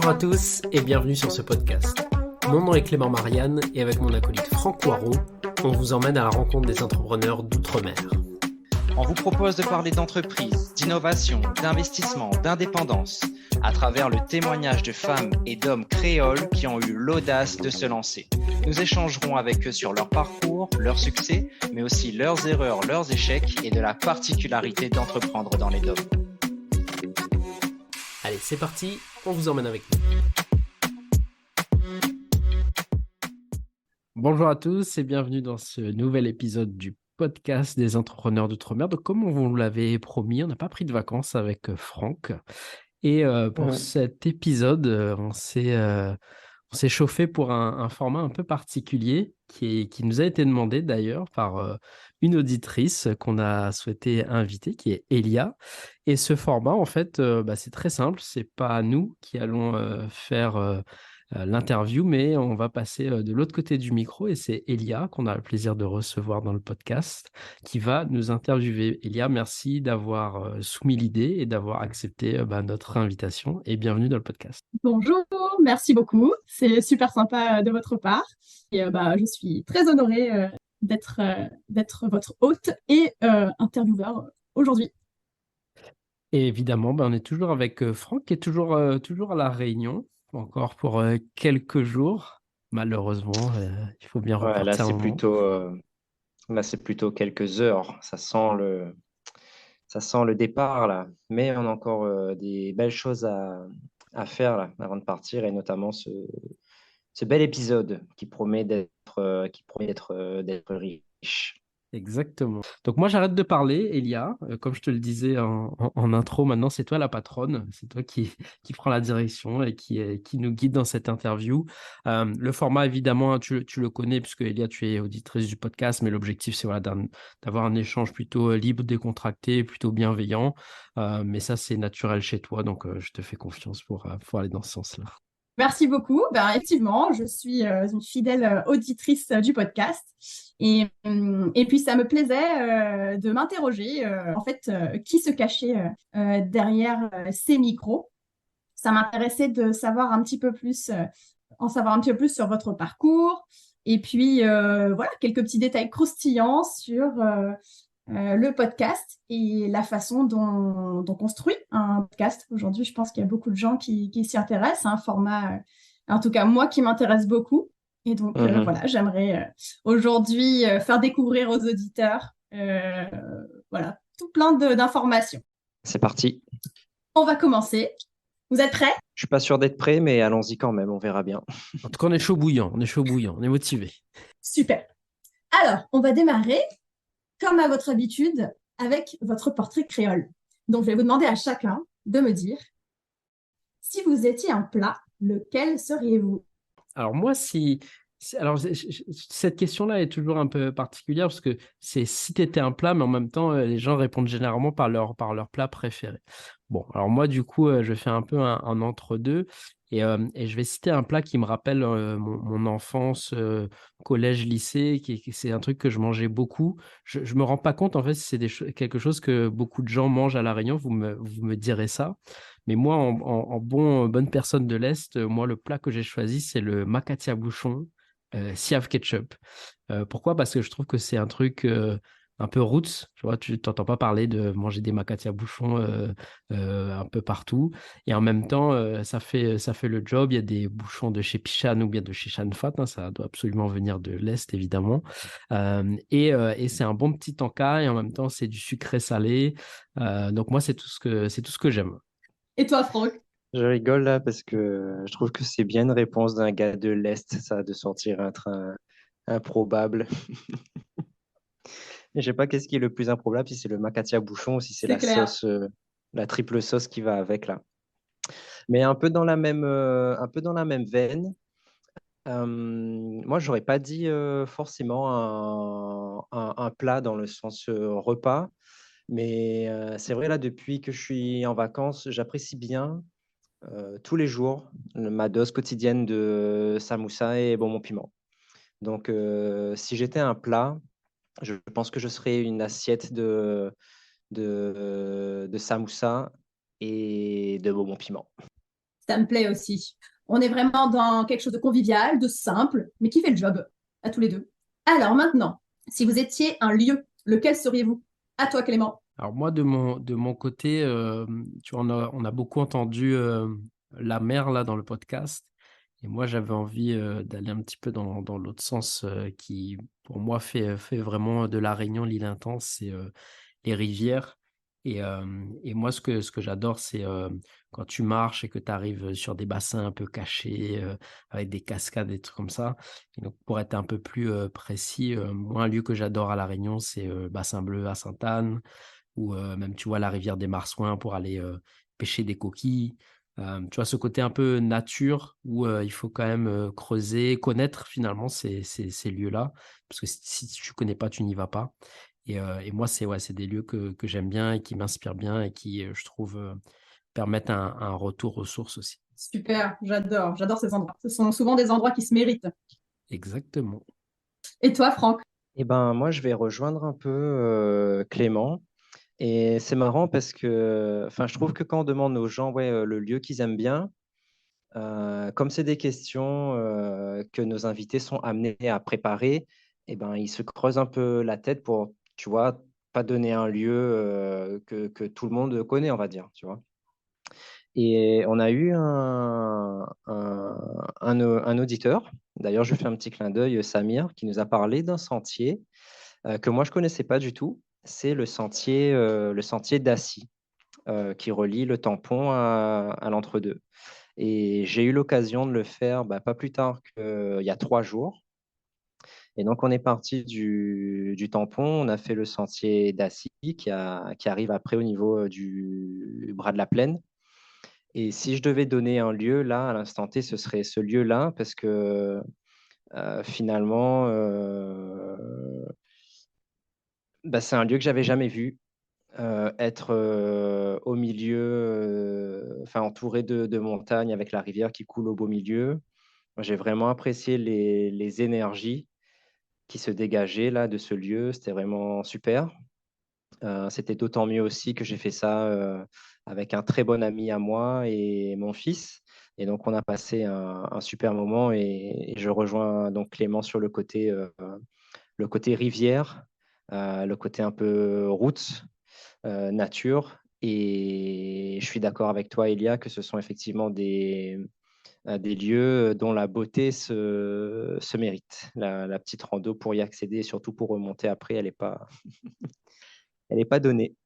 Bonjour à tous et bienvenue sur ce podcast. Mon nom est Clément Marianne et avec mon acolyte Franck Poirot, on vous emmène à la rencontre des entrepreneurs d'outre-mer. On vous propose de parler d'entreprise, d'innovation, d'investissement, d'indépendance, à travers le témoignage de femmes et d'hommes créoles qui ont eu l'audace de se lancer. Nous échangerons avec eux sur leur parcours, leurs succès, mais aussi leurs erreurs, leurs échecs et de la particularité d'entreprendre dans les DOM. Allez, c'est parti, on vous emmène avec nous. Bonjour à tous et bienvenue dans ce nouvel épisode du podcast des entrepreneurs d'outre-mer. Donc, comme on vous l'avait promis, on n'a pas pris de vacances avec Franck. Et pour cet épisode, on s'est chauffé pour un format un peu particulier qui nous a été demandé d'ailleurs par une auditrice qu'on a souhaité inviter, qui est Elia. Et ce format, en fait, c'est très simple. C'est pas nous qui allons faire l'interview, mais on va passer de l'autre côté du micro et c'est Elia qu'on a le plaisir de recevoir dans le podcast qui va nous interviewer. Elia, merci d'avoir soumis l'idée et d'avoir accepté notre invitation et bienvenue dans le podcast. Bonjour, merci beaucoup. C'est super sympa de votre part. Et je suis très honorée d'être votre hôte et intervieweur aujourd'hui. Et évidemment, on est toujours avec Franck qui est toujours à La Réunion, encore pour quelques jours. Malheureusement, il faut bien repartir Là, un moment. c'est plutôt quelques heures. Ça sent le départ, là. Mais on a encore des belles choses à faire là, avant de partir, et notamment ce bel épisode qui promet d'être riche. Exactement. Donc moi, j'arrête de parler, Elia. Comme je te le disais en intro, maintenant, c'est toi la patronne. C'est toi qui prend la direction et qui nous guide dans cette interview. Le format, évidemment, tu le connais puisque Elia, tu es auditrice du podcast, mais l'objectif, c'est d'avoir un échange plutôt libre, décontracté, plutôt bienveillant. Mais ça, c'est naturel chez toi, donc je te fais confiance pour aller dans ce sens-là. Merci beaucoup. Effectivement, je suis une fidèle auditrice du podcast. Et puis, ça me plaisait de m'interroger, qui se cachait derrière ces micros. Ça m'intéressait de savoir un petit peu plus, en savoir un petit peu plus sur votre parcours. Et puis, quelques petits détails croustillants sur le podcast et la façon dont on construit un podcast. Aujourd'hui, je pense qu'il y a beaucoup de gens qui s'y intéressent. C'est un format, en tout cas, moi, qui m'intéresse beaucoup. Et donc, j'aimerais aujourd'hui faire découvrir aux auditeurs tout plein d'informations. C'est parti. On va commencer. Vous êtes prêts? Je suis pas sûr d'être prêt, mais allons-y quand même, on verra bien. En tout cas, on est chaud bouillant, on est motivé. Super. Alors, on va démarrer, comme à votre habitude, avec votre portrait créole. Donc, je vais vous demander à chacun de me dire, si vous étiez un plat, lequel seriez-vous? Alors moi, alors cette question-là est toujours un peu particulière parce que c'est si tu étais un plat, mais en même temps, les gens répondent généralement par leur plat préféré. Bon, alors moi, du coup, je fais un peu un entre-deux et je vais citer un plat qui me rappelle mon enfance, collège, lycée, c'est un truc que je mangeais beaucoup. Je me rends pas compte, en fait, si c'est quelque chose que beaucoup de gens mangent à La Réunion, vous me direz ça. Mais moi, bonne personne de l'Est, moi, le plat que j'ai choisi, c'est le makatia bouchon, siave ketchup. Pourquoi? Parce que je trouve que c'est un truc un peu roots. Tu vois, tu t'entends pas parler de manger des makatia bouchons un peu partout. Et en même temps, ça fait le job. Il y a des bouchons de chez Pichan ou bien de chez Chanfat. Ça doit absolument venir de l'Est, évidemment. Et c'est un bon petit encas et en même temps, c'est du sucré salé. Donc moi, c'est tout ce que j'aime. Et toi, Franck? Je rigole là parce que je trouve que c'est bien une réponse d'un gars de l'Est, ça, de sortir un train improbable. Je sais pas qu'est-ce qui est le plus improbable, si c'est le makatia bouchon ou si c'est C'est la clair. sauce, la triple sauce qui va avec là. Mais un peu dans la même veine. Moi, j'aurais pas dit forcément un plat dans le sens repas, mais c'est vrai là, depuis que je suis en vacances, j'apprécie bien tous les jours ma dose quotidienne de samoussa et bonbons piment. Donc, si j'étais un plat, je pense que je serais une assiette de samoussa et de bonbons piment. Ça me plaît aussi. On est vraiment dans quelque chose de convivial, de simple, mais qui fait le job, à tous les deux. Alors maintenant, si vous étiez un lieu, lequel seriez-vous? À toi, Clément. Alors moi, de mon côté, tu vois, on a beaucoup entendu la mer là dans le podcast. Et moi, j'avais envie d'aller un petit peu dans l'autre sens qui, pour moi, fait vraiment de La Réunion l'île intense, c'est les rivières. Et moi, ce que j'adore, c'est quand tu marches et que tu arrives sur des bassins un peu cachés, avec des cascades, des trucs comme ça. Et donc, pour être un peu plus précis, moi, un lieu que j'adore à La Réunion, c'est Bassin Bleu à Sainte-Anne, ou même, tu vois, la rivière des Marsouins pour aller pêcher des coquilles. Tu vois, ce côté un peu nature où il faut quand même creuser, connaître finalement ces lieux-là. Parce que si tu ne connais pas, tu n'y vas pas. Et moi, c'est des lieux que j'aime bien et qui m'inspirent bien et qui, je trouve, permettent un retour aux sources aussi. Super, j'adore ces endroits. Ce sont souvent des endroits qui se méritent. Exactement. Et toi, Franck? Eh ben, moi, je vais rejoindre un peu Clément. Et c'est marrant parce que, enfin, je trouve que quand on demande aux gens, ouais, le lieu qu'ils aiment bien, comme c'est des questions que nos invités sont amenés à préparer, eh ben, ils se creusent un peu la tête pour, tu vois, pas donner un lieu que tout le monde connaît, on va dire, tu vois. Et on a eu un auditeur, d'ailleurs, je fais un petit clin d'œil, Samir, qui nous a parlé d'un sentier que moi, je ne connaissais pas du tout. C'est le sentier d'Assy, qui relie le tampon à l'entre-deux. Et j'ai eu l'occasion de le faire pas plus tard qu'il y a 3 jours. Et donc, on est parti du tampon, on a fait le sentier d'Assy qui arrive après au niveau du bras de la Plaine. Et si je devais donner un lieu là, à l'instant T, ce serait ce lieu-là, parce que finalement, c'est un lieu que j'avais jamais vu. Être au milieu, enfin entouré de montagnes avec la rivière qui coule au beau milieu. Moi, j'ai vraiment apprécié les énergies qui se dégageaient là de ce lieu. C'était vraiment super. C'était d'autant mieux aussi que j'ai fait ça avec un très bon ami à moi et mon fils. Et donc, on a passé un super moment et je rejoins donc Clément sur le côté rivière, le côté un peu route, nature. Et je suis d'accord avec toi, Elia, que ce sont effectivement des lieux dont la beauté se mérite. La petite rando pour y accéder et surtout pour remonter après, elle est pas donnée.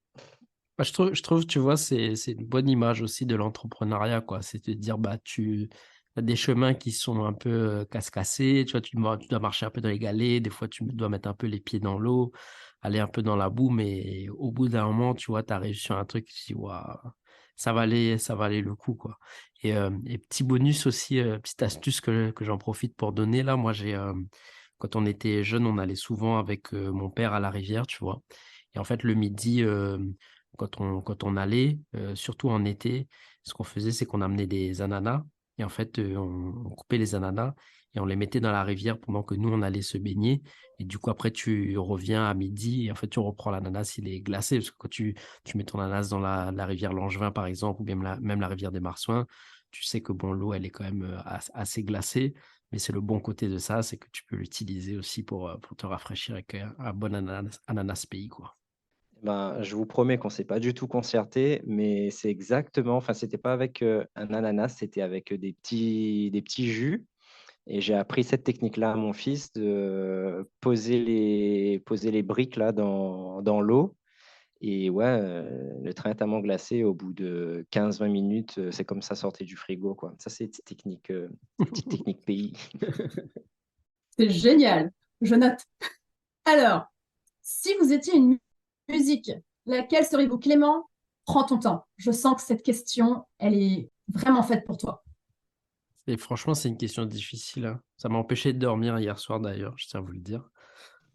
Bah, je trouve, tu vois, c'est une bonne image aussi de l'entrepreneuriat, quoi. C'est de dire, bah, tu as des chemins qui sont un peu casse-cassés, tu vois, tu dois marcher un peu dans les galets, des fois, tu dois mettre un peu les pieds dans l'eau, aller un peu dans la boue, mais au bout d'un moment, tu vois, tu arrives sur un truc, tu te dis, waouh, ça valait le coup, quoi. Et petit bonus aussi, petite astuce que j'en profite pour donner, là, moi, quand on était jeune, on allait souvent avec mon père à la rivière, tu vois. Et en fait, le midi, quand on allait, surtout en été, ce qu'on faisait, c'est qu'on amenait des ananas et en fait, on coupait les ananas et on les mettait dans la rivière pendant que nous, on allait se baigner. Et du coup, après, tu reviens à midi et en fait, tu reprends l'ananas, il est glacé parce que quand tu mets ton ananas dans la rivière Langevin, par exemple, ou même la rivière des Marsouins, tu sais que bon, l'eau, elle est quand même assez glacée. Mais c'est le bon côté de ça, c'est que tu peux l'utiliser aussi pour te rafraîchir avec un bon ananas pays, quoi. Je vous promets qu'on ne s'est pas du tout concerté, mais c'est exactement, enfin, c'était pas avec un ananas, c'était avec des petits jus. Et j'ai appris cette technique-là à mon fils de poser les briques là dans l'eau. Et ouais, le train est tellement glacé, au bout de 15-20 minutes, c'est comme ça sortait du frigo, quoi. Ça, c'est des petites techniques pays. C'est génial. Je note. Alors, si vous étiez une musique, laquelle seriez-vous, Clément? Prends ton temps. Je sens que cette question, elle est vraiment faite pour toi. Et franchement, c'est une question difficile, hein. Ça m'a empêché de dormir hier soir d'ailleurs, je tiens à vous le dire.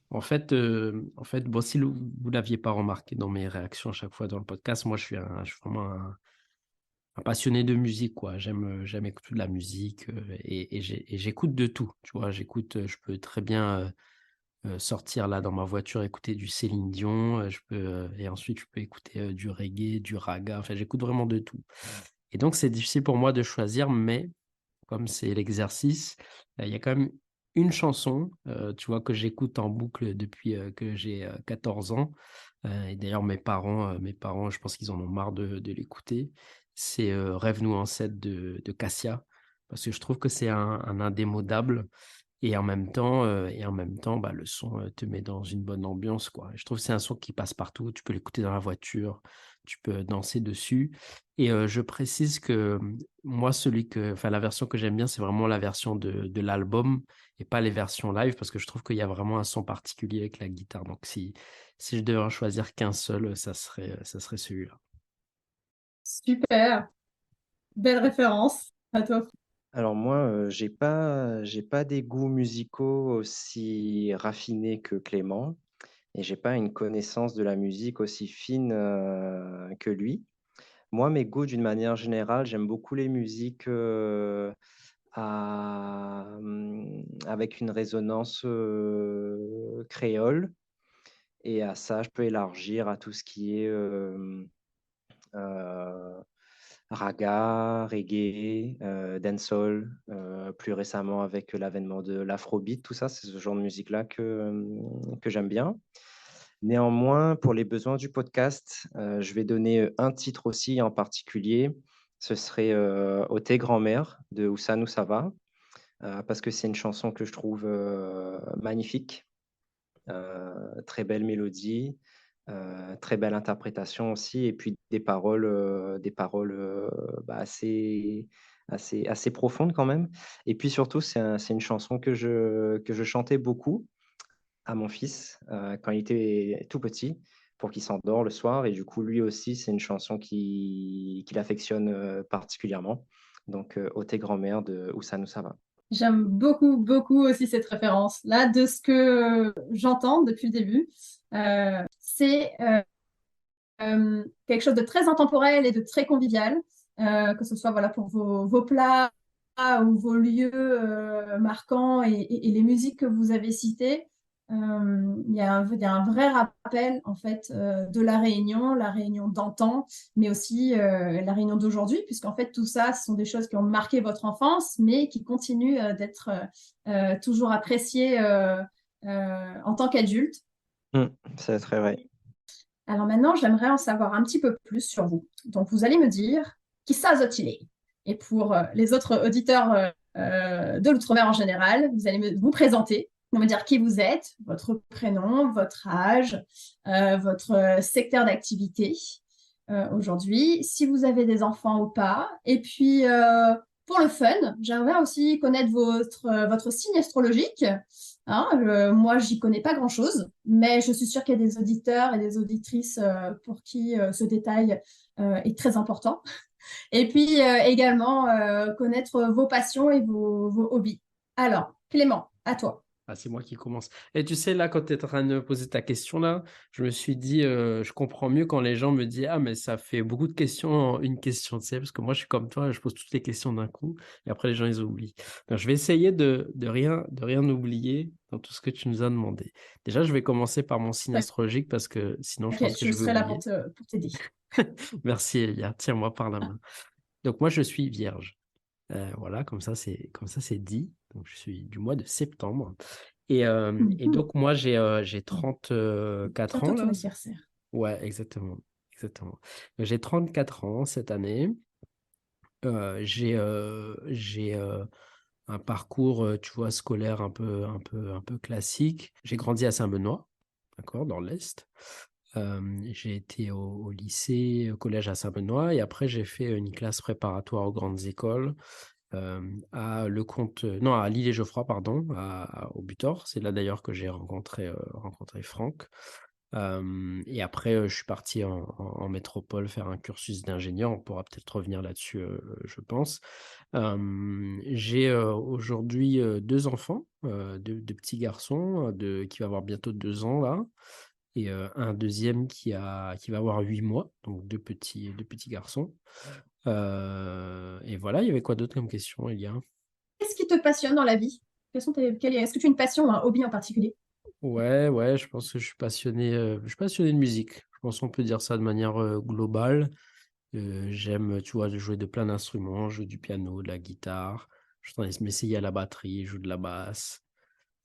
Bon, si vous l'aviez pas remarqué dans mes réactions à chaque fois dans le podcast, moi je suis vraiment un passionné de musique, quoi. J'aime écouter de la musique et j'écoute de tout, tu vois. Je peux très bien sortir là dans ma voiture, écouter du Céline Dion, et ensuite je peux écouter du reggae, du raga, enfin j'écoute vraiment de tout. Et donc, c'est difficile pour moi de choisir, mais comme c'est l'exercice, il y a quand même une chanson, tu vois, que j'écoute en boucle depuis que j'ai 14 ans. Et d'ailleurs, mes parents, je pense qu'ils en ont marre de l'écouter. C'est Rêve-nous en 7 de Cassia, parce que je trouve que c'est un indémodable. Et en même temps, bah, le son te met dans une bonne ambiance, quoi. Je trouve que c'est un son qui passe partout. Tu peux l'écouter dans la voiture, tu peux danser dessus. Et je précise que moi, la version que j'aime bien, c'est vraiment la version de l'album et pas les versions live parce que je trouve qu'il y a vraiment un son particulier avec la guitare. Donc, si je devais en choisir qu'un seul, ça serait celui-là. Super, belle référence à toi. Alors moi, j'ai pas des goûts musicaux aussi raffinés que Clément et j'ai pas une connaissance de la musique aussi fine que lui. Moi, mes goûts, d'une manière générale, j'aime beaucoup les musiques avec une résonance créole. Et à ça, je peux élargir à tout ce qui est euh, raga, reggae, dancehall, plus récemment avec l'avènement de l'afrobeat, tout ça, c'est ce genre de musique-là que j'aime bien. Néanmoins, pour les besoins du podcast, je vais donner un titre aussi en particulier. Ce serait Ô tes grand-mère de Oussane Oussava, parce que c'est une chanson que je trouve magnifique, très belle mélodie, très belle interprétation aussi, et puis des paroles bah, assez profondes quand même. Et puis surtout, c'est une chanson que je chantais beaucoup à mon fils quand il était tout petit pour qu'il s'endort le soir. Et du coup, lui aussi, c'est une chanson qu'il affectionne particulièrement. Donc, Ô tes grand-mère de Oussane Oussava. J'aime beaucoup, beaucoup aussi cette référence. Là, de ce que j'entends depuis le début, c'est quelque chose de très intemporel et de très convivial, que ce soit voilà, pour vos plats ou vos lieux marquants et les musiques que vous avez citées. Il y a un vrai rappel en fait de la Réunion d'antan, mais aussi la Réunion d'aujourd'hui, puisqu'en fait tout ça, ce sont des choses qui ont marqué votre enfance, mais qui continuent d'être toujours appréciées en tant qu'adulte. C'est très vrai. Alors maintenant, j'aimerais en savoir un petit peu plus sur vous. Donc, vous allez me dire qui ça est. Et pour les autres auditeurs de l'Outre-mer en général, vous allez vous présenter, vous me dire qui vous êtes, votre prénom, votre âge, votre secteur d'activité aujourd'hui, si vous avez des enfants ou pas. Et puis, pour le fun, j'aimerais aussi connaître votre signe astrologique. Hein, moi, j'y connais pas grand-chose, mais je suis sûre qu'il y a des auditeurs et des auditrices pour qui ce détail est très important. Et puis également connaître vos passions et vos hobbies. Alors, Clément, à toi. Ah, c'est moi qui commence. Et tu sais, là, quand tu es en train de me poser ta question, là, je me suis dit, je comprends mieux quand les gens me disent, ah, mais ça fait beaucoup de questions en une question, tu sais, parce que moi, je suis comme toi, je pose toutes les questions d'un coup, et après, les gens, ils oublient. Donc, je vais essayer de rien oublier dans tout ce que tu nous as demandé. Déjà, je vais commencer par mon signe astrologique, parce que sinon, je pense T'inquiète, que je je vais serai là pour oublier. t'aider. Merci, Elia. Tiens-moi par la main. Donc, moi, je suis vierge. Voilà, comme ça, c'est dit. Donc, je suis du mois de septembre. Et donc, moi, j'ai 34 ans, Bientôt ton là. anniversaire. Ouais, exactement. Exactement. J'ai 34 ans cette année. J'ai un parcours, tu vois, scolaire un peu classique. J'ai grandi à Saint-Benoît, d'accord, dans l'Est. J'ai été au lycée, au collège à Saint-Benoît, et après, j'ai fait une classe préparatoire aux grandes écoles non, à L'Île-et-Geoffroy, pardon, au Butor. C'est là d'ailleurs que j'ai rencontré Franck. Et après, je suis parti en métropole faire un cursus d'ingénieur. On pourra peut-être revenir là-dessus, je pense. J'ai aujourd'hui deux enfants, deux petits garçons qui va avoir bientôt 2 ans là, et un deuxième qui va avoir 8 mois, donc deux petits garçons. Et voilà, il y avait quoi d'autre comme question, Elia? Qu'est-ce qui te passionne dans la vie? Est-ce que tu as une passion ou un hobby en particulier? Ouais, ouais, je pense que je suis passionné de musique. Je pense qu'on peut dire ça de manière globale. J'aime, tu vois, jouer de plein d'instruments. Je joue du piano, de la guitare. Je suis en train de m'essayer à la batterie, je joue de la basse.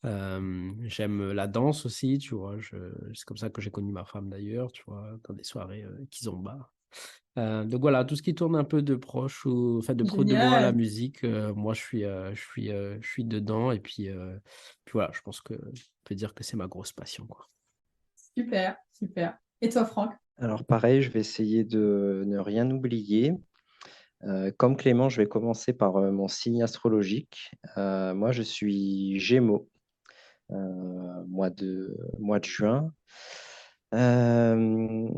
J'aime la danse aussi, tu vois. C'est comme ça que j'ai connu ma femme d'ailleurs, tu vois, dans des soirées kizomba. Donc voilà, tout ce qui tourne un peu de proche ou enfin de près ou de loin à la Génial. musique, moi je suis dedans et puis voilà, je pense que on peut dire que c'est ma grosse passion, quoi. Super, super. Et toi, Franck? Alors pareil, je vais essayer de ne rien oublier. Comme Clément, je vais commencer par mon signe astrologique. Moi, je suis Gémeaux, mois de juin. Euh,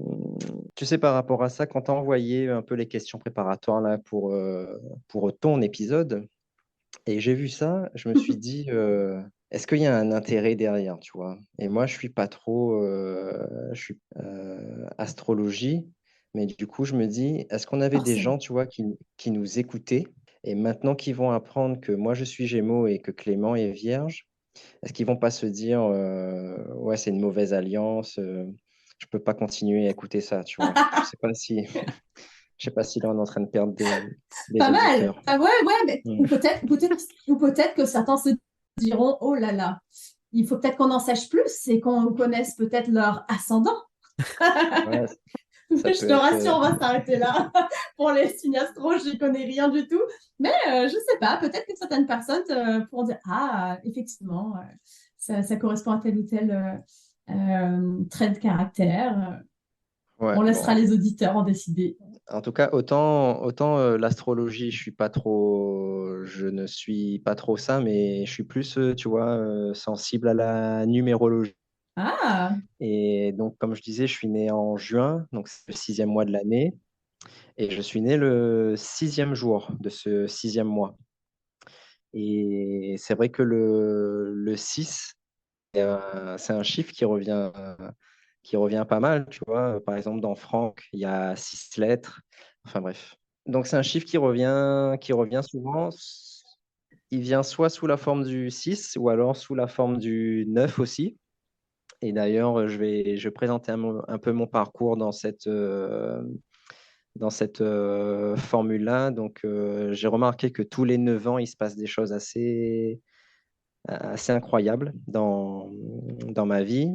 Tu sais, par rapport à ça, quand tu as envoyé un peu les questions préparatoires là, pour ton épisode, et j'ai vu ça, je me suis dit, est-ce qu'il y a un intérêt derrière, tu vois? Et moi, je suis pas trop, je suis astrologie, mais du coup, je me dis, est-ce qu'on avait des Forcément. gens, tu vois, qui nous écoutaient, et maintenant qu'ils vont apprendre que moi, je suis Gémeaux et que Clément est Vierge, est-ce qu'ils vont pas se dire, ouais, c'est une mauvaise alliance, je peux pas continuer à écouter ça, tu vois? Je sais pas si, je sais pas si là, on est en train de perdre des Pas mal. auditeurs. Ah ouais, ouais, mais Mm. ou peut-être que certains se diront, oh là là, il faut peut-être qu'on en sache plus et qu'on connaisse peut-être leur ascendant. Ouais, ça Je peut te être. rassure, on va s'arrêter là. Pour les signes astro, je n'y connais rien du tout. Mais je ne sais pas, peut-être que certaines personnes pourront dire, ah, effectivement, ça correspond à tel ou tel trait de caractère. Ouais, On laissera bon. les auditeurs en décider. En tout cas, autant l'astrologie, je ne suis pas trop ça, mais je suis plus, tu vois, sensible à la numérologie. Ah, Et donc, comme je disais, je suis né en juin, donc c'est le 6e mois de l'année, et je suis né le 6e jour de ce 6e mois. Et c'est vrai que le 6, c'est un chiffre qui revient pas mal, tu vois. Par exemple, dans Franck, il y a 6 lettres. Enfin bref. Donc c'est un chiffre qui revient souvent. Il vient soit sous la forme du 6 ou alors sous la forme du 9 aussi. Et d'ailleurs, je vais présenter un peu mon parcours dans cette formule-là. Donc, j'ai remarqué que tous les 9 ans, il se passe des choses assez incroyables dans ma vie.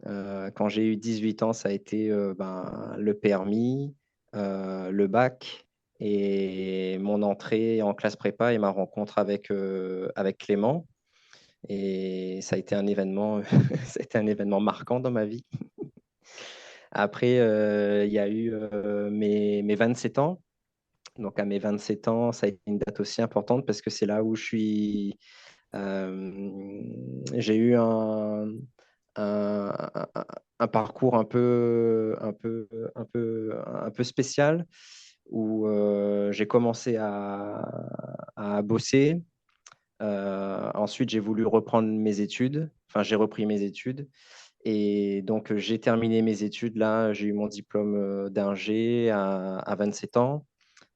Quand j'ai eu 18 ans, ça a été le permis, le bac et mon entrée en classe prépa et ma rencontre avec Clément. Et ça a été un événement, ça a été un événement marquant dans ma vie. Après, il y a eu mes 27 ans. Donc, à mes 27 ans, ça a été une date aussi importante parce que c'est là où j'ai eu un, un- un parcours un peu spécial où j'ai commencé à bosser. Ensuite, j'ai voulu reprendre mes études. Enfin, j'ai repris mes études. Et donc, j'ai terminé mes études là. J'ai eu mon diplôme d'ingé à 27 ans.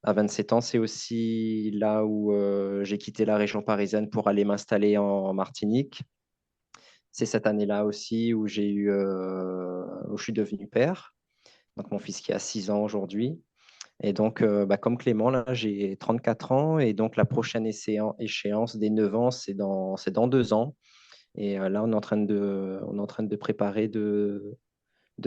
À 27 ans, c'est aussi là où j'ai quitté la région parisienne pour aller m'installer en Martinique. C'est cette année-là aussi où je suis devenu père. Donc, mon fils qui a 6 ans aujourd'hui. Et donc, comme Clément, là, j'ai 34 ans. Et donc, la prochaine échéance des 9 ans, c'est dans 2 ans. Et là, on est en train de préparer de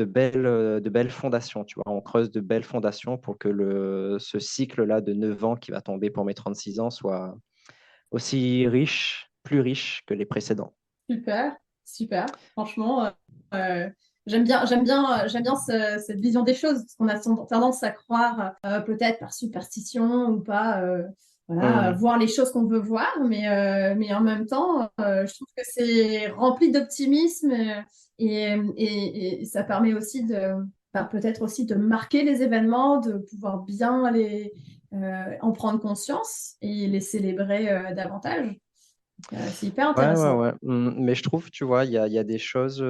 belles fondations. Tu vois, on creuse de belles fondations pour que ce cycle-là de 9 ans qui va tomber pour mes 36 ans soit aussi riche, plus riche que les précédents. super, super. Franchement, j'aime bien cette vision des choses, parce qu'on a tendance à croire, peut-être par superstition ou pas, voilà, Mmh. voir les choses qu'on veut voir, mais en même temps, je trouve que c'est rempli d'optimisme et ça permet aussi peut-être aussi de marquer les événements, de pouvoir bien en prendre conscience et les célébrer davantage. C'est hyper Ouais, ouais, intéressant. ouais. Mais je trouve, tu vois, il y a des choses.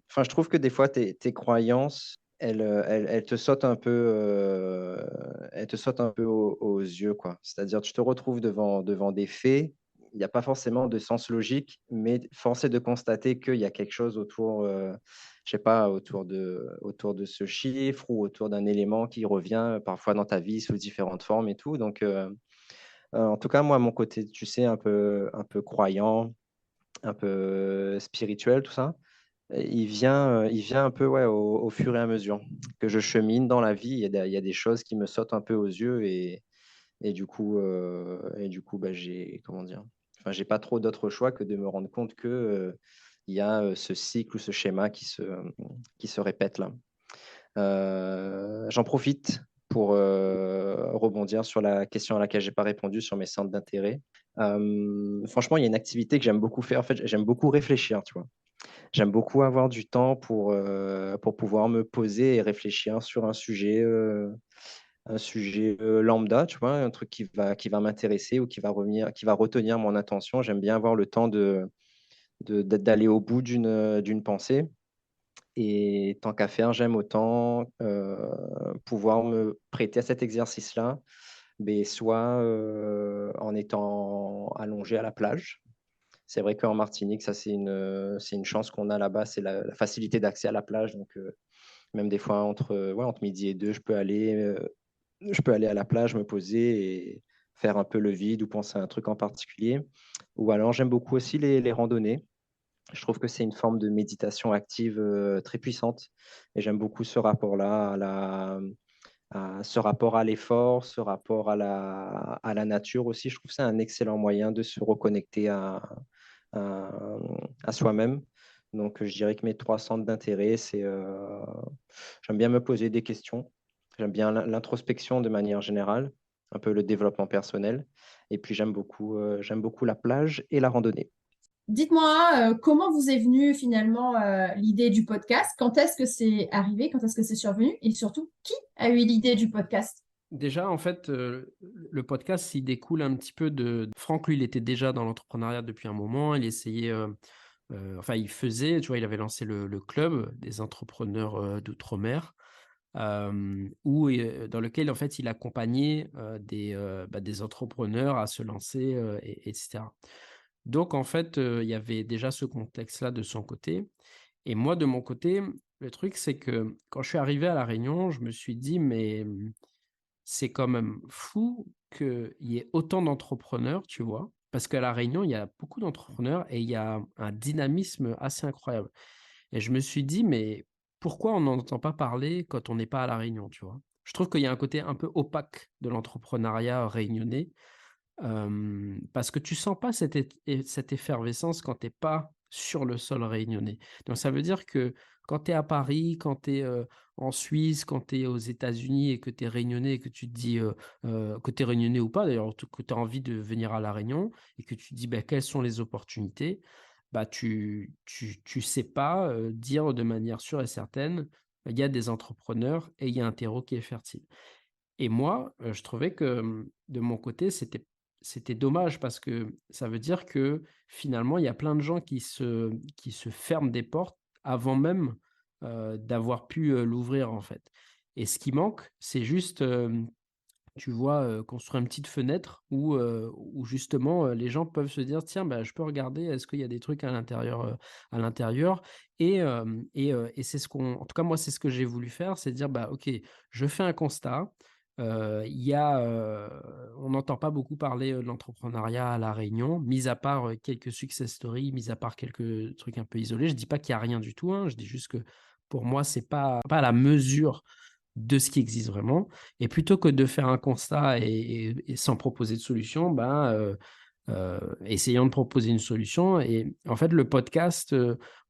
Enfin, je trouve que des fois, tes croyances, elles te sautent un peu, elles te sautent un peu aux yeux, quoi. C'est-à-dire, tu te retrouves devant des faits il n'y a pas forcément de sens logique, mais force est de constater qu'il y a quelque chose autour, je sais pas, autour de ce chiffre ou autour d'un élément qui revient parfois dans ta vie sous différentes formes et tout. Donc, en tout cas, moi, mon côté, tu sais, un peu croyant, un peu spirituel, tout ça, il vient un peu ouais, au fur et à mesure que je chemine dans la vie. Il y a des choses qui me sautent un peu aux yeux et du coup bah, j'ai, comment dire, enfin, j'ai pas trop d'autre choix que de me rendre compte que il y a ce cycle ou ce schéma qui se répète là. J'en profite pour rebondir sur la question à laquelle j'ai pas répondu sur mes centres d'intérêt. Franchement, il y a une activité que j'aime beaucoup faire. En fait, j'aime beaucoup réfléchir, tu vois. J'aime beaucoup avoir du temps pour pouvoir me poser et réfléchir sur un sujet lambda, tu vois, un truc qui va m'intéresser ou qui va retenir mon attention. J'aime bien avoir le temps d'aller au bout d'une pensée. Et tant qu'à faire, j'aime autant pouvoir me prêter à cet exercice-là, mais soit en étant allongé à la plage. C'est vrai qu'en Martinique, ça c'est une chance qu'on a là-bas, c'est la facilité d'accès à la plage. Donc même des fois ouais, entre midi et deux, je peux aller à la plage, me poser et faire un peu le vide ou penser à un truc en particulier. Ou alors j'aime beaucoup aussi les randonnées. Je trouve que c'est une forme de méditation active très puissante. Et j'aime beaucoup ce rapport-là, ce rapport à l'effort, ce rapport à la nature aussi. Je trouve que c'est un excellent moyen de se reconnecter à, à soi-même. Donc, je dirais que mes trois centres d'intérêt, j'aime bien me poser des questions. J'aime bien l'introspection de manière générale, un peu le développement personnel. Et puis, j'aime beaucoup la plage et la randonnée. Dites-moi, comment vous est venue finalement l'idée du podcast? Quand est-ce que c'est arrivé? Quand est-ce que c'est survenu? Et surtout, qui a eu l'idée du podcast? Déjà, en fait, le podcast, il découle un petit peu de Franck, lui, il était déjà dans l'entrepreneuriat depuis un moment. Il essayait, enfin, il faisait, tu vois, il avait lancé le club des entrepreneurs d'outre-mer, dans lequel, en fait, il accompagnait des entrepreneurs à se lancer, etc. Donc, en fait, il y avait déjà ce contexte-là de son côté. Et moi, de mon côté, le truc, c'est que quand je suis arrivé à La Réunion, je me suis dit, mais c'est quand même fou qu'il y ait autant d'entrepreneurs, tu vois? Parce qu'à La Réunion, il y a beaucoup d'entrepreneurs et il y a un dynamisme assez incroyable. Et je me suis dit, mais pourquoi on n'en entend pas parler quand on n'est pas à La Réunion, tu vois? Je trouve qu'il y a un côté un peu opaque de l'entrepreneuriat réunionnais. Parce que tu sens pas cette effervescence quand tu es pas sur le sol réunionnais. Donc ça veut dire que quand tu es à Paris, quand tu es, en Suisse, quand tu es aux États-Unis et que tu es réunionnais et que tu te dis, que tu es réunionnais ou pas d'ailleurs, que tu as envie de venir à La Réunion et que tu te dis: «Bah, quelles sont les opportunités?» Bah, tu sais pas, dire de manière sûre et certaine: «Il y a des entrepreneurs et il y a un terreau qui est fertile». Et moi, je trouvais que, de mon côté, c'était dommage parce que ça veut dire que, finalement, il y a plein de gens qui se ferment des portes avant même, d'avoir pu, l'ouvrir, en fait. Et ce qui manque, c'est juste, tu vois, construire une petite fenêtre où justement, les gens peuvent se dire: «Tiens, bah, je peux regarder, est-ce qu'il y a des trucs à l'intérieur?» Et c'est ce qu'on en tout cas, moi, c'est ce que j'ai voulu faire, c'est dire: «Bah, OK, je fais un constat, on n'entend pas beaucoup parler, de l'entrepreneuriat à La Réunion, mis à part, quelques success stories, mis à part quelques trucs un peu isolés». Je dis pas qu'il y a rien du tout, hein, je dis juste que pour moi, c'est pas à la mesure de ce qui existe vraiment. Et plutôt que de faire un constat et sans proposer de solution, ben, essayons de proposer une solution. Et en fait, le podcast,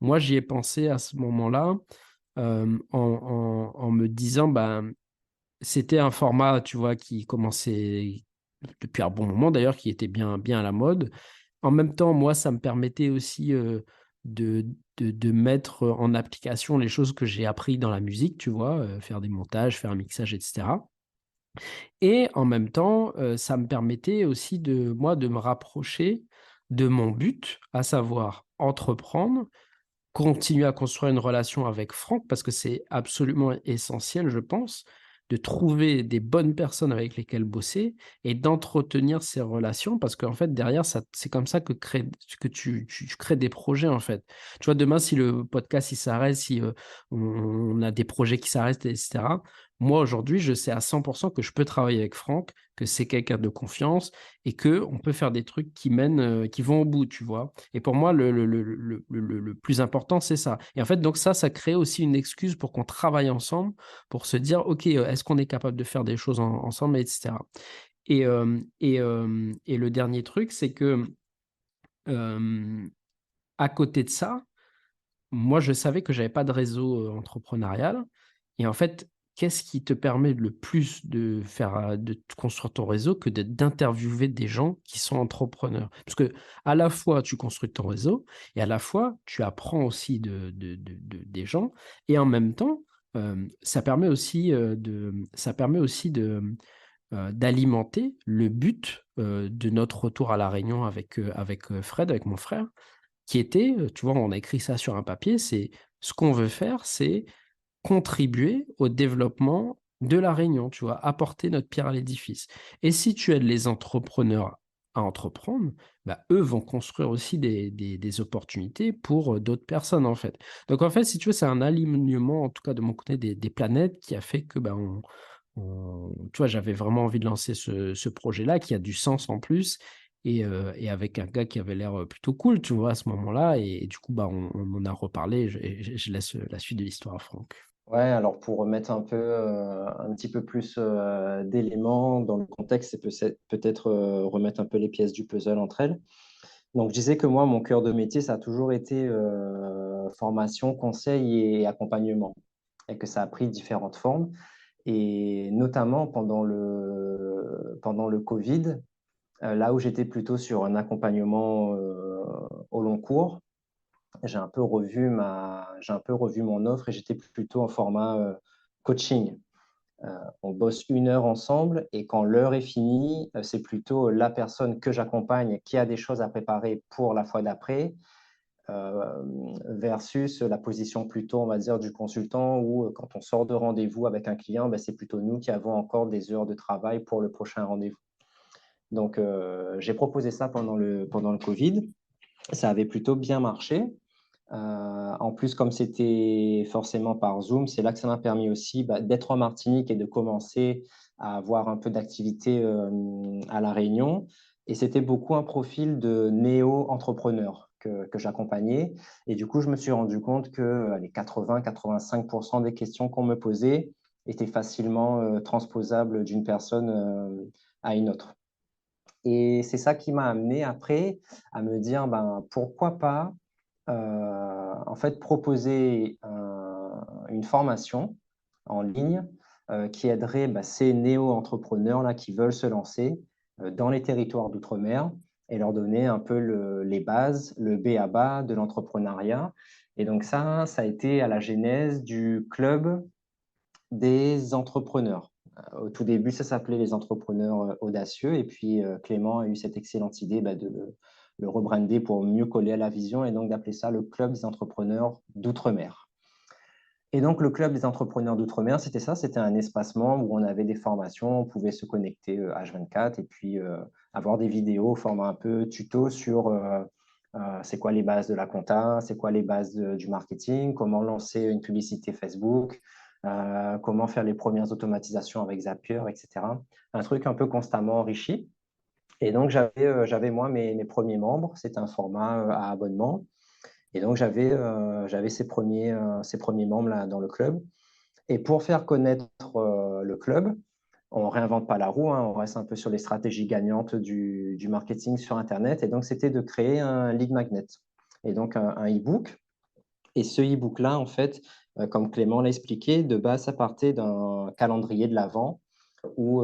moi, j'y ai pensé à ce moment-là, en me disant, ben, c'était un format, tu vois, qui commençait depuis un bon moment d'ailleurs, qui était bien à la mode. En même temps, moi, ça me permettait aussi, de mettre en application les choses que j'ai appris dans la musique, tu vois? Faire des montages, faire un mixage et cetera. Et en même temps, ça me permettait aussi de me rapprocher de mon but, à savoir entreprendre, continuer à construire une relation avec Franck parce que c'est absolument essentiel, je pense. de trouver des bonnes personnes avec lesquelles bosser et d'entretenir ces relations parce qu'en fait, derrière, c'est comme ça que tu crées des projets, en fait. Tu vois, demain, si le podcast il s'arrête, si on a des projets qui s'arrêtent, etc., moi, aujourd'hui, je sais à 100% que je peux travailler avec Franck, que c'est quelqu'un de confiance et qu'on peut faire des trucs qui mènent, qui vont au bout, tu vois. Et pour moi, le plus important, c'est ça. Et en fait, donc ça crée aussi une excuse pour qu'on travaille ensemble, pour se dire, OK, est-ce qu'on est capable de faire des choses ensemble, etc. Et le dernier truc, c'est que euh, à côté de ça, moi, je savais que j'avais pas de réseau entrepreneurial. Et en fait, qu'est-ce qui te permet le plus de construire ton réseau que d'interviewer des gens qui sont entrepreneurs? Parce que à la fois, tu construis ton réseau et à la fois, tu apprends aussi des gens. Et en même temps, ça permet aussi d'alimenter le but de notre retour à La Réunion avec Fred, avec mon frère qui était, tu vois, on a écrit ça sur un papier, c'est ce qu'on veut faire, c'est contribuer au développement de La Réunion, tu vois, apporter notre pierre à l'édifice. Et si tu aides les entrepreneurs à entreprendre, bah, eux vont construire aussi des opportunités pour d'autres personnes, en fait. Donc, en fait, si tu veux, c'est un alignement, en tout cas de mon côté, des planètes qui a fait que, bah, tu vois, j'avais vraiment envie de lancer ce projet-là qui a du sens en plus et avec un gars qui avait l'air plutôt cool, tu vois, à ce moment-là. Et du coup, bah, on en a reparlé. Je laisse la suite de l'histoire à Franck. Ouais, alors pour remettre un petit peu plus d'éléments dans le contexte, c'est peut-être remettre un peu les pièces du puzzle entre elles. Donc, je disais que moi, mon cœur de métier, ça a toujours été formation, conseil et accompagnement, et que ça a pris différentes formes. Et notamment pendant le Covid, là où j'étais plutôt sur un accompagnement au long cours, j'ai un peu revu mon offre et j'étais plutôt en format coaching. On bosse 1 heure ensemble et quand l'heure est finie, c'est plutôt la personne que j'accompagne qui a des choses à préparer pour la fois d'après euh, versus la position plutôt, on va dire, du consultant où quand on sort de rendez-vous avec un client, ben, c'est plutôt nous qui avons encore des heures de travail pour le prochain rendez-vous. Donc, j'ai proposé ça pendant le Covid. Ça avait plutôt bien marché. En plus, comme c'était forcément par Zoom, c'est là que ça m'a permis aussi d'être en Martinique et de commencer à avoir un peu d'activité à La Réunion. Et c'était beaucoup un profil de néo-entrepreneur que j'accompagnais. Et du coup, je me suis rendu compte que les 80-85% des questions qu'on me posait étaient facilement transposables d'une personne à une autre. Et c'est ça qui m'a amené après à me dire, ben, pourquoi pas en fait proposer une formation en ligne qui aiderait ces néo-entrepreneurs là, qui veulent se lancer dans les territoires d'outre-mer et leur donner un peu les bases, le B à bas de l'entrepreneuriat. Et donc ça a été à la genèse du club des entrepreneurs. Au tout début, ça s'appelait les entrepreneurs audacieux. Et puis, Clément a eu cette excellente idée de le rebrander pour mieux coller à la vision et donc d'appeler ça le Club des entrepreneurs d'outre-mer. Et donc, le Club des entrepreneurs d'outre-mer, c'était ça, c'était un espacement où on avait des formations, on pouvait se connecter H24 et puis avoir des vidéos au format un peu tuto sur c'est quoi les bases de la compta, c'est quoi les bases du marketing, comment lancer une publicité Facebook, comment faire les premières automatisations avec Zapier, etc. Un truc un peu constamment enrichi. Et donc, j'avais moi mes premiers membres, c'était un format à abonnement. Et donc, j'avais ces premiers membres là, dans le club. Et pour faire connaître le club, on ne réinvente pas la roue, hein, on reste un peu sur les stratégies gagnantes du marketing sur Internet. Et donc, c'était de créer un lead magnet. Et donc, un e-book. Et ce e-book-là, en fait, comme Clément l'a expliqué, de base, ça partait d'un calendrier de l'Avent où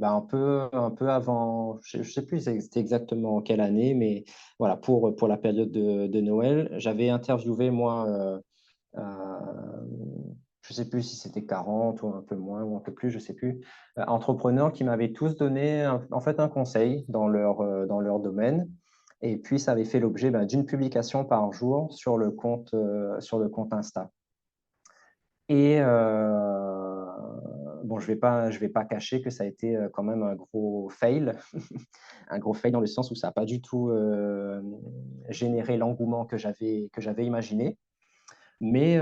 un peu avant, je ne sais plus c'était exactement quelle année, mais voilà, pour la période de Noël, j'avais interviewé, moi, je ne sais plus si c'était 40 ou un peu moins ou un peu plus, je ne sais plus, entrepreneurs qui m'avaient tous donné en fait un conseil dans leur domaine. Et puis, ça avait fait l'objet d'une publication par jour sur le compte Insta. Et bon, je vais pas cacher que ça a été quand même un gros fail, un gros fail dans le sens où ça n'a pas du tout généré l'engouement que j'avais imaginé. Mais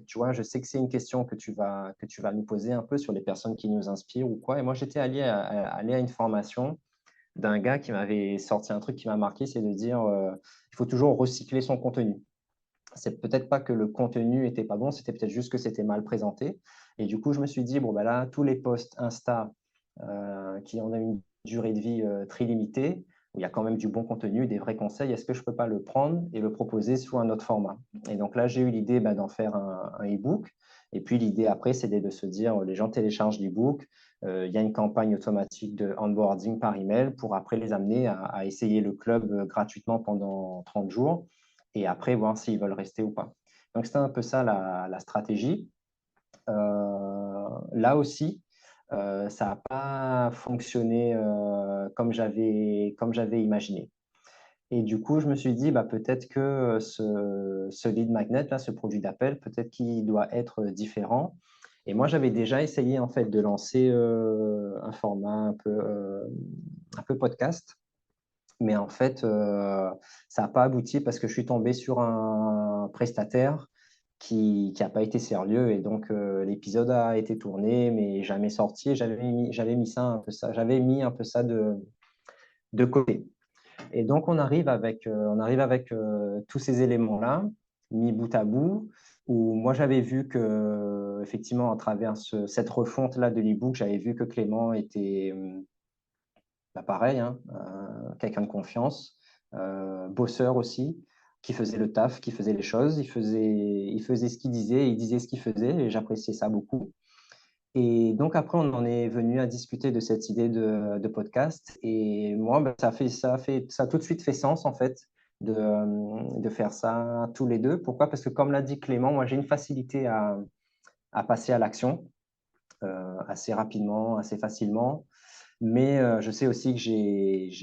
tu vois, je sais que c'est une question que tu vas nous poser un peu sur les personnes qui nous inspirent ou quoi. Et moi, j'étais allé à une formation d'un gars qui m'avait sorti un truc qui m'a marqué, c'est de dire il faut toujours recycler son contenu. C'est peut-être pas que le contenu était pas bon, c'était peut-être juste que c'était mal présenté. Et du coup, je me suis dit, bon, ben là, tous les posts Insta qui ont une durée de vie très limitée, où il y a quand même du bon contenu, des vrais conseils, est-ce que je peux pas le prendre et le proposer sous un autre format? Et donc là, j'ai eu l'idée d'en faire un e-book. Et puis l'idée après, c'est de se dire, les gens téléchargent l'e-book, il y a une campagne automatique de onboarding par email pour après les amener à essayer le club gratuitement pendant 30 jours et après voir s'ils veulent rester ou pas. Donc c'était un peu ça la stratégie. Là aussi, ça n'a pas fonctionné comme j'avais imaginé. Et du coup, je me suis dit, bah, peut-être que ce lead magnet, là, ce produit d'appel, peut-être qu'il doit être différent. Et moi, j'avais déjà essayé en fait de lancer un format un peu podcast, mais en fait, ça n'a pas abouti parce que je suis tombé sur un prestataire qui n'a pas été sérieux et donc l'épisode a été tourné mais jamais sorti. J'avais mis ça un peu ça, j'avais mis un peu ça de côté. Et donc on arrive avec tous ces éléments-là mis bout à bout. Où moi j'avais vu que effectivement à travers cette refonte là de l'ebook, j'avais vu que Clément était bah, pareil, hein, quelqu'un de confiance, bosseur aussi, qui faisait le taf, qui faisait les choses, il faisait ce qu'il disait, il disait ce qu'il faisait, et j'appréciais ça beaucoup. Et donc après, on en est venu à discuter de cette idée de podcast, et moi, bah, ça a tout de suite fait sens en fait de faire ça tous les deux. Pourquoi? Parce que comme l'a dit Clément, moi j'ai une facilité à passer à l'action assez rapidement, assez facilement. Mais je sais aussi que j'ai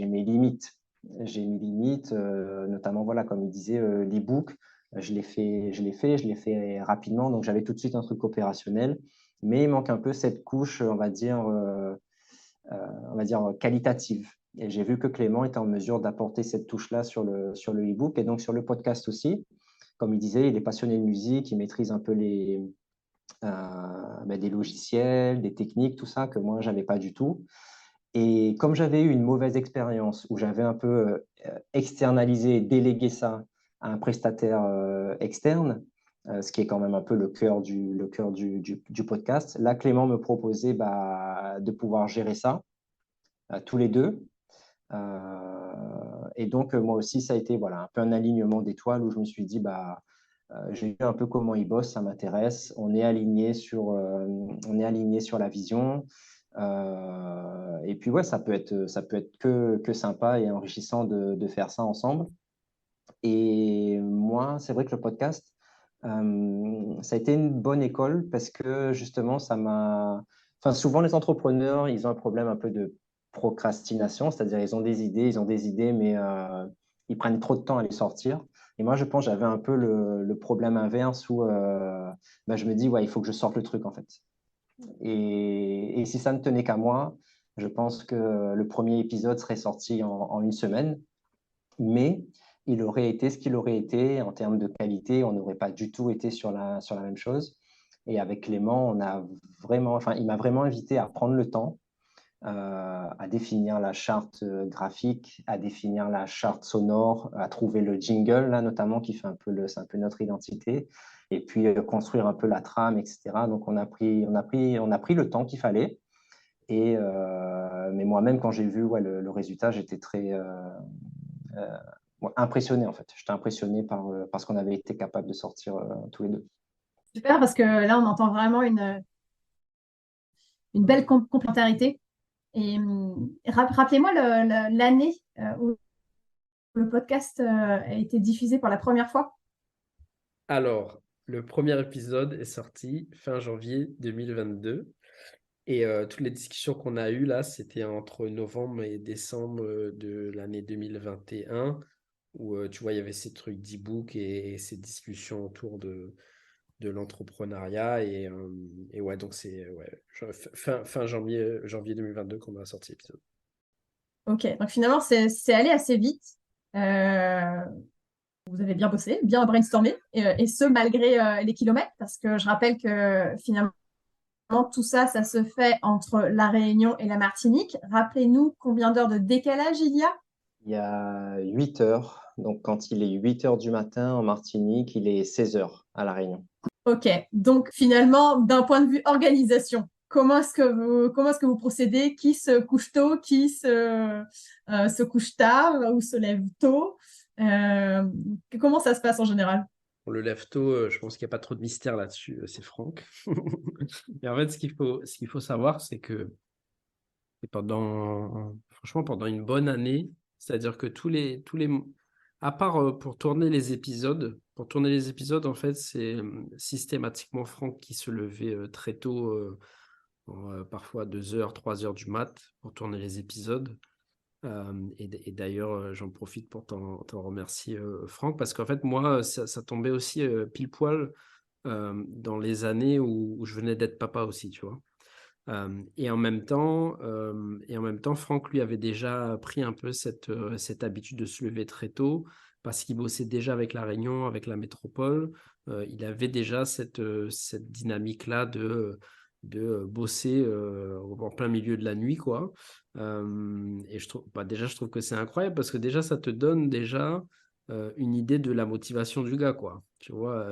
mes limites. J'ai mes limites, notamment, voilà, comme il disait, l'e-book, je l'ai fait rapidement, donc j'avais tout de suite un truc opérationnel. Mais il manque un peu cette couche, on va dire qualitative. Et j'ai vu que Clément était en mesure d'apporter cette touche-là sur le e-book et donc sur le podcast aussi. Comme il disait, il est passionné de musique, il maîtrise un peu des logiciels, des techniques, tout ça que moi, j'avais pas du tout. Et comme j'avais eu une mauvaise expérience où j'avais un peu externalisé, délégué ça à un prestataire externe, ce qui est quand même un peu le cœur du podcast, là, Clément me proposait bah, de pouvoir gérer ça tous les deux. Et donc, moi aussi, ça a été voilà, un peu un alignement d'étoiles où je me suis dit, bah, j'ai vu un peu comment il bosse, ça m'intéresse. On est aligné sur la vision. Et puis ouais, ça peut être que sympa et enrichissant de faire ça ensemble. Et moi, c'est vrai que le podcast, ça a été une bonne école parce que justement, ça m'a. Enfin, souvent les entrepreneurs, ils ont un problème un peu de procrastination, c'est-à-dire ils ont des idées, mais ils prennent trop de temps à les sortir. Et moi, je pense que j'avais un peu le problème inverse où bah, je me dis, ouais, il faut que je sorte le truc en fait. Et si ça ne tenait qu'à moi, je pense que le premier épisode serait sorti en une semaine, mais il aurait été ce qu'il aurait été en termes de qualité, on n'aurait pas du tout été sur la même chose. Et avec Clément, on a vraiment, enfin, il m'a vraiment invité à prendre le temps, à définir la charte graphique, à définir la charte sonore, à trouver le jingle, là, notamment, qui fait un peu c'est un peu notre identité, et puis construire un peu la trame, etc. Donc, on a pris le temps qu'il fallait. Et, mais moi-même, quand j'ai vu ouais, le résultat, j'étais très impressionné, en fait. J'étais impressionné par ce qu'on avait été capable de sortir tous les deux. Super, parce que là, on entend vraiment une belle complémentarité. Et rappelez-moi l'année où le podcast a été diffusé pour la première fois. Alors, le premier épisode est sorti fin janvier 2022. Et toutes les discussions qu'on a eues là, c'était entre novembre et décembre de l'année 2021, où tu vois, il y avait ces trucs d'e-book et ces discussions autour de l'entrepreneuriat. Et ouais, donc c'est fin janvier 2022 qu'on a sorti l'épisode. Ok, donc finalement, c'est allé assez vite. Euh, Vous avez bien bossé, bien brainstormé, et ce, malgré les kilomètres, parce que je rappelle que finalement, tout ça, ça se fait entre La Réunion et la Martinique. Rappelez-nous combien d'heures de décalage il y a? Il y a 8 heures. Donc, quand il est 8 heures du matin en Martinique, il est 16 heures à La Réunion. Ok, donc finalement, d'un point de vue organisation, comment est-ce que vous procédez? Qui se couche tôt, se couche tard ou se lève tôt? Euh, Comment ça se passe en général? On le lève tôt, je pense qu'il n'y a pas trop de mystère là-dessus, c'est Franck. Mais en fait, ce qu'il faut savoir, c'est que franchement, pendant une bonne année, c'est-à-dire que à part pour tourner les épisodes, en fait, c'est systématiquement Franck qui se levait très tôt, parfois 2 heures, 3 heures du mat pour tourner les épisodes. Et d'ailleurs, j'en profite pour t'en remercier, Franck, parce qu'en fait, moi, ça tombait aussi pile poil dans les années où je venais d'être papa aussi, tu vois. Et en même temps, Franck, lui, avait déjà pris un peu cette habitude de se lever très tôt parce qu'il bossait déjà avec La Réunion, avec la métropole. Il avait déjà cette dynamique-là de bosser en plein milieu de la nuit, quoi. Et je trouve que c'est incroyable parce que déjà, ça te donne déjà une idée de la motivation du gars, quoi. Tu vois,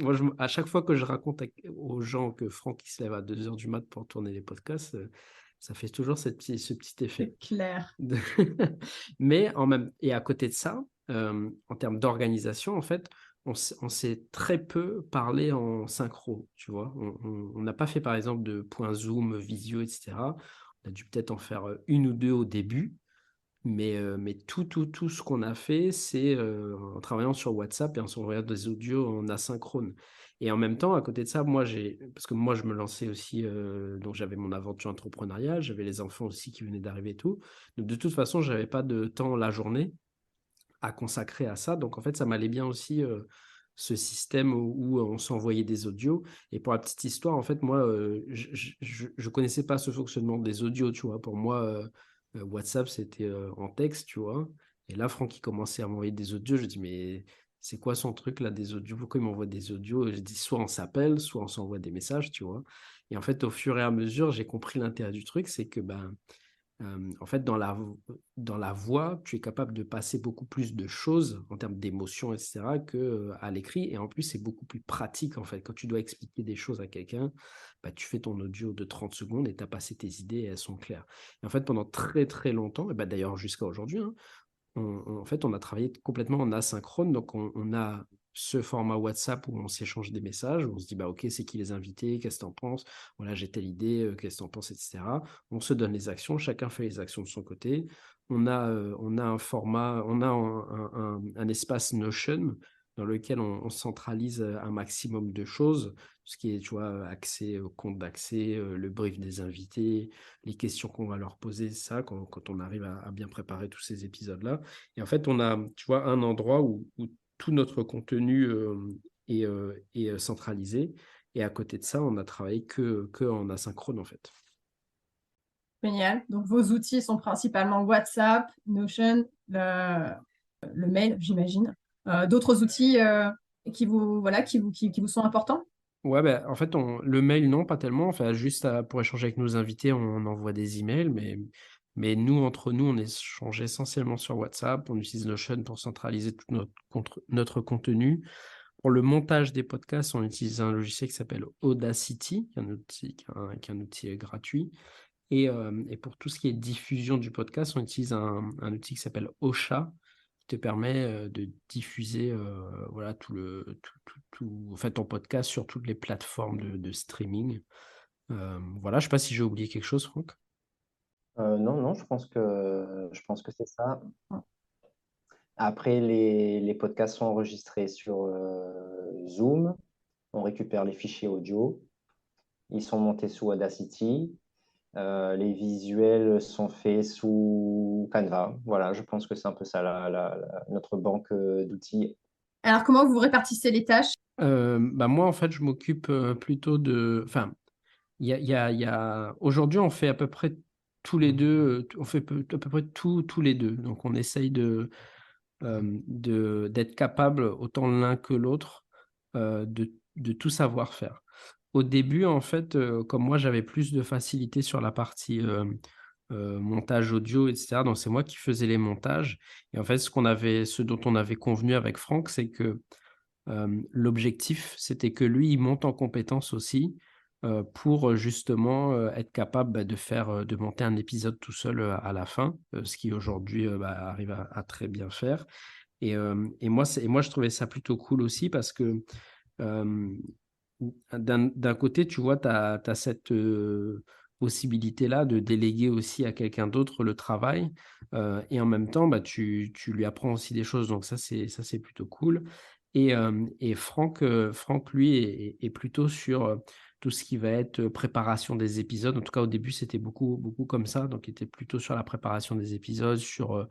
moi, à chaque fois que je raconte aux gens que Franck il se lève à 2 heures du mat pour tourner les podcasts, ça fait toujours ce petit effet. C'est clair. Et à côté de ça, en termes d'organisation, en fait, on s'est très peu parlé en synchro, tu vois. On n'a pas fait, par exemple, de point Zoom, visio, etc. On a dû peut-être en faire une ou deux au début. Mais tout ce qu'on a fait, c'est en travaillant sur WhatsApp et en s'envoyant des audios en asynchrone. Et en même temps, à côté de ça, parce que moi, je me lançais aussi, donc j'avais mon aventure entrepreneuriale, j'avais les enfants aussi qui venaient d'arriver et tout. Donc de toute façon, j'avais pas de temps la journée à consacrer à ça. Donc en fait, ça m'allait bien aussi ce système où on s'envoyait des audios. Et pour la petite histoire, en fait, moi, je connaissais pas ce fonctionnement des audios, tu vois. Pour moi, WhatsApp, c'était en texte, tu vois. Et là, Franck, il commençait à m'envoyer des audios. Je dis, mais c'est quoi son truc là, des audios? Pourquoi il m'envoie des audios? Je dis, soit on s'appelle, soit on s'envoie des messages, tu vois. Et en fait, au fur et à mesure, j'ai compris l'intérêt du truc, c'est que ben, en fait, dans la voix, tu es capable de passer beaucoup plus de choses en termes d'émotions, etc., qu'à l'écrit. Et en plus, c'est beaucoup plus pratique, en fait. Quand tu dois expliquer des choses à quelqu'un, bah, tu fais ton audio de 30 secondes et tu as passé tes idées et elles sont claires. Et en fait, pendant très, très longtemps, et bah, d'ailleurs jusqu'à aujourd'hui, hein, en fait, on a travaillé complètement en asynchrone. Donc, on a ce format WhatsApp où on s'échange des messages. On se dit, bah, OK, c'est qui les invités? Qu'est-ce que tu en penses? Voilà, j'ai telle idée. Qu'est-ce que tu en penses? Etc. On se donne les actions. Chacun fait les actions de son côté. On a un format, on a un espace Notion dans lequel on centralise un maximum de choses, ce qui est, tu vois, accès au compte d'accès, le brief des invités, les questions qu'on va leur poser, ça, quand on arrive à bien préparer tous ces épisodes-là. Et en fait, on a, tu vois, un endroit où tout notre contenu est centralisé. Et à côté de ça, on a travaillé que en asynchrone, en fait. Génial. Donc, vos outils sont principalement WhatsApp, Notion, le mail, j'imagine. D'autres outils qui vous sont importants? Ouais, bah, en fait, le mail, non, pas tellement. Enfin, juste pour échanger avec nos invités, on envoie des emails, mais nous, entre nous, on échange essentiellement sur WhatsApp. On utilise Notion pour centraliser tout notre contenu. Pour le montage des podcasts, on utilise un logiciel qui s'appelle Audacity, qui est un outil gratuit. Et pour tout ce qui est diffusion du podcast, on utilise un outil qui s'appelle Ocha, qui te permet de diffuser voilà, en fait, ton podcast sur toutes les plateformes de streaming. Voilà, je ne sais pas si j'ai oublié quelque chose, Franck. Non, non, je pense que c'est ça. Après, les podcasts sont enregistrés sur Zoom. On récupère les fichiers audio. Ils sont montés sous Audacity. Les visuels sont faits sous Canva. Voilà, je pense que c'est un peu ça notre banque d'outils. Alors, comment vous répartissez les tâches? Moi, en fait, je m'occupe plutôt de... Enfin, aujourd'hui, on fait à peu près tous les deux, on fait à peu près tout, tous les deux. Donc, on essaye d'être capable, autant l'un que l'autre, de tout savoir faire. Au début, en fait, comme moi, j'avais plus de facilité sur la partie montage audio, etc. Donc, c'est moi qui faisais les montages. Et en fait, ce dont on avait convenu avec Franck, c'est que l'objectif, c'était que lui, il monte en compétence aussi pour justement être capable de monter un épisode tout seul à la fin, ce qui aujourd'hui arrive à très bien faire. Et moi, je trouvais ça plutôt cool aussi parce que euh, d'un côté, tu vois, tu as cette possibilité-là de déléguer aussi à quelqu'un d'autre le travail. Et en même temps, tu lui apprends aussi des choses. Donc ça, c'est plutôt cool. Et Franck, lui, est plutôt sur tout ce qui va être préparation des épisodes. En tout cas, au début, c'était beaucoup, beaucoup comme ça. Donc, il était plutôt sur la préparation des épisodes, sur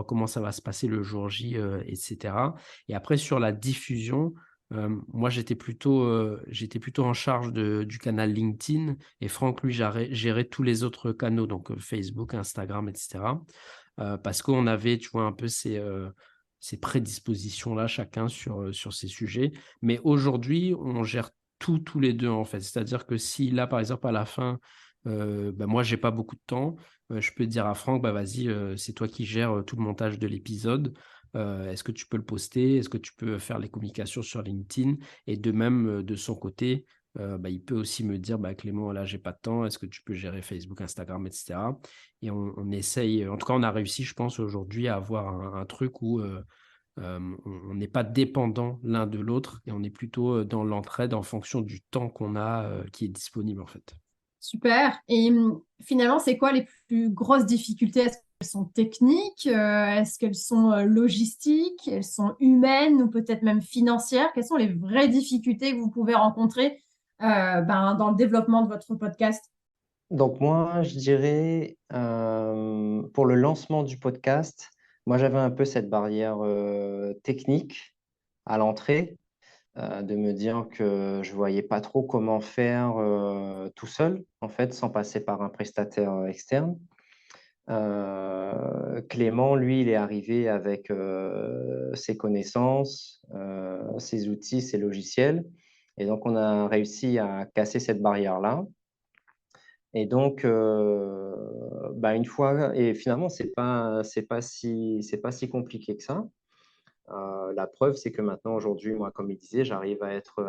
comment ça va se passer le jour J, etc. Et après, sur la diffusion, moi, j'étais plutôt en charge du canal LinkedIn et Franck, lui, gérait tous les autres canaux, donc Facebook, Instagram, etc. Parce qu'on avait, tu vois, un peu ces prédispositions-là, chacun sur ces sujets. Mais aujourd'hui, on gère tout, tous les deux, en fait. C'est-à-dire que si là, par exemple, à la fin, moi, j'ai pas beaucoup de temps, je peux dire à Franck, vas-y, c'est toi qui gères tout le montage de l'épisode. Est-ce que tu peux le poster? Est-ce que tu peux faire les communications sur LinkedIn? Et de même, de son côté, il peut aussi me dire, Clément, là, j'ai pas de temps. Est-ce que tu peux gérer Facebook, Instagram, etc. Et on essaye, en tout cas, on a réussi, je pense, aujourd'hui à avoir un truc où on n'est pas dépendant l'un de l'autre et on est plutôt dans l'entraide en fonction du temps qu'on a qui est disponible, en fait. Super. Et finalement, c'est quoi les plus grosses difficultés? Est-ce qu'elles sont techniques? Est-ce qu'elles sont logistiques? Elles sont humaines ou peut-être même financières? Quelles sont les vraies difficultés que vous pouvez rencontrer dans le développement de votre podcast? Donc moi, je dirais, pour le lancement du podcast, moi j'avais un peu cette barrière technique à l'entrée, de me dire que je voyais pas trop comment faire tout seul, en fait, sans passer par un prestataire externe. Clément, lui, il est arrivé avec ses connaissances, ses outils, ses logiciels. Et donc, on a réussi à casser cette barrière-là. Et donc, une fois, et finalement, c'est pas si compliqué que ça. La preuve, c'est que maintenant, aujourd'hui, moi, comme il disait, j'arrive à être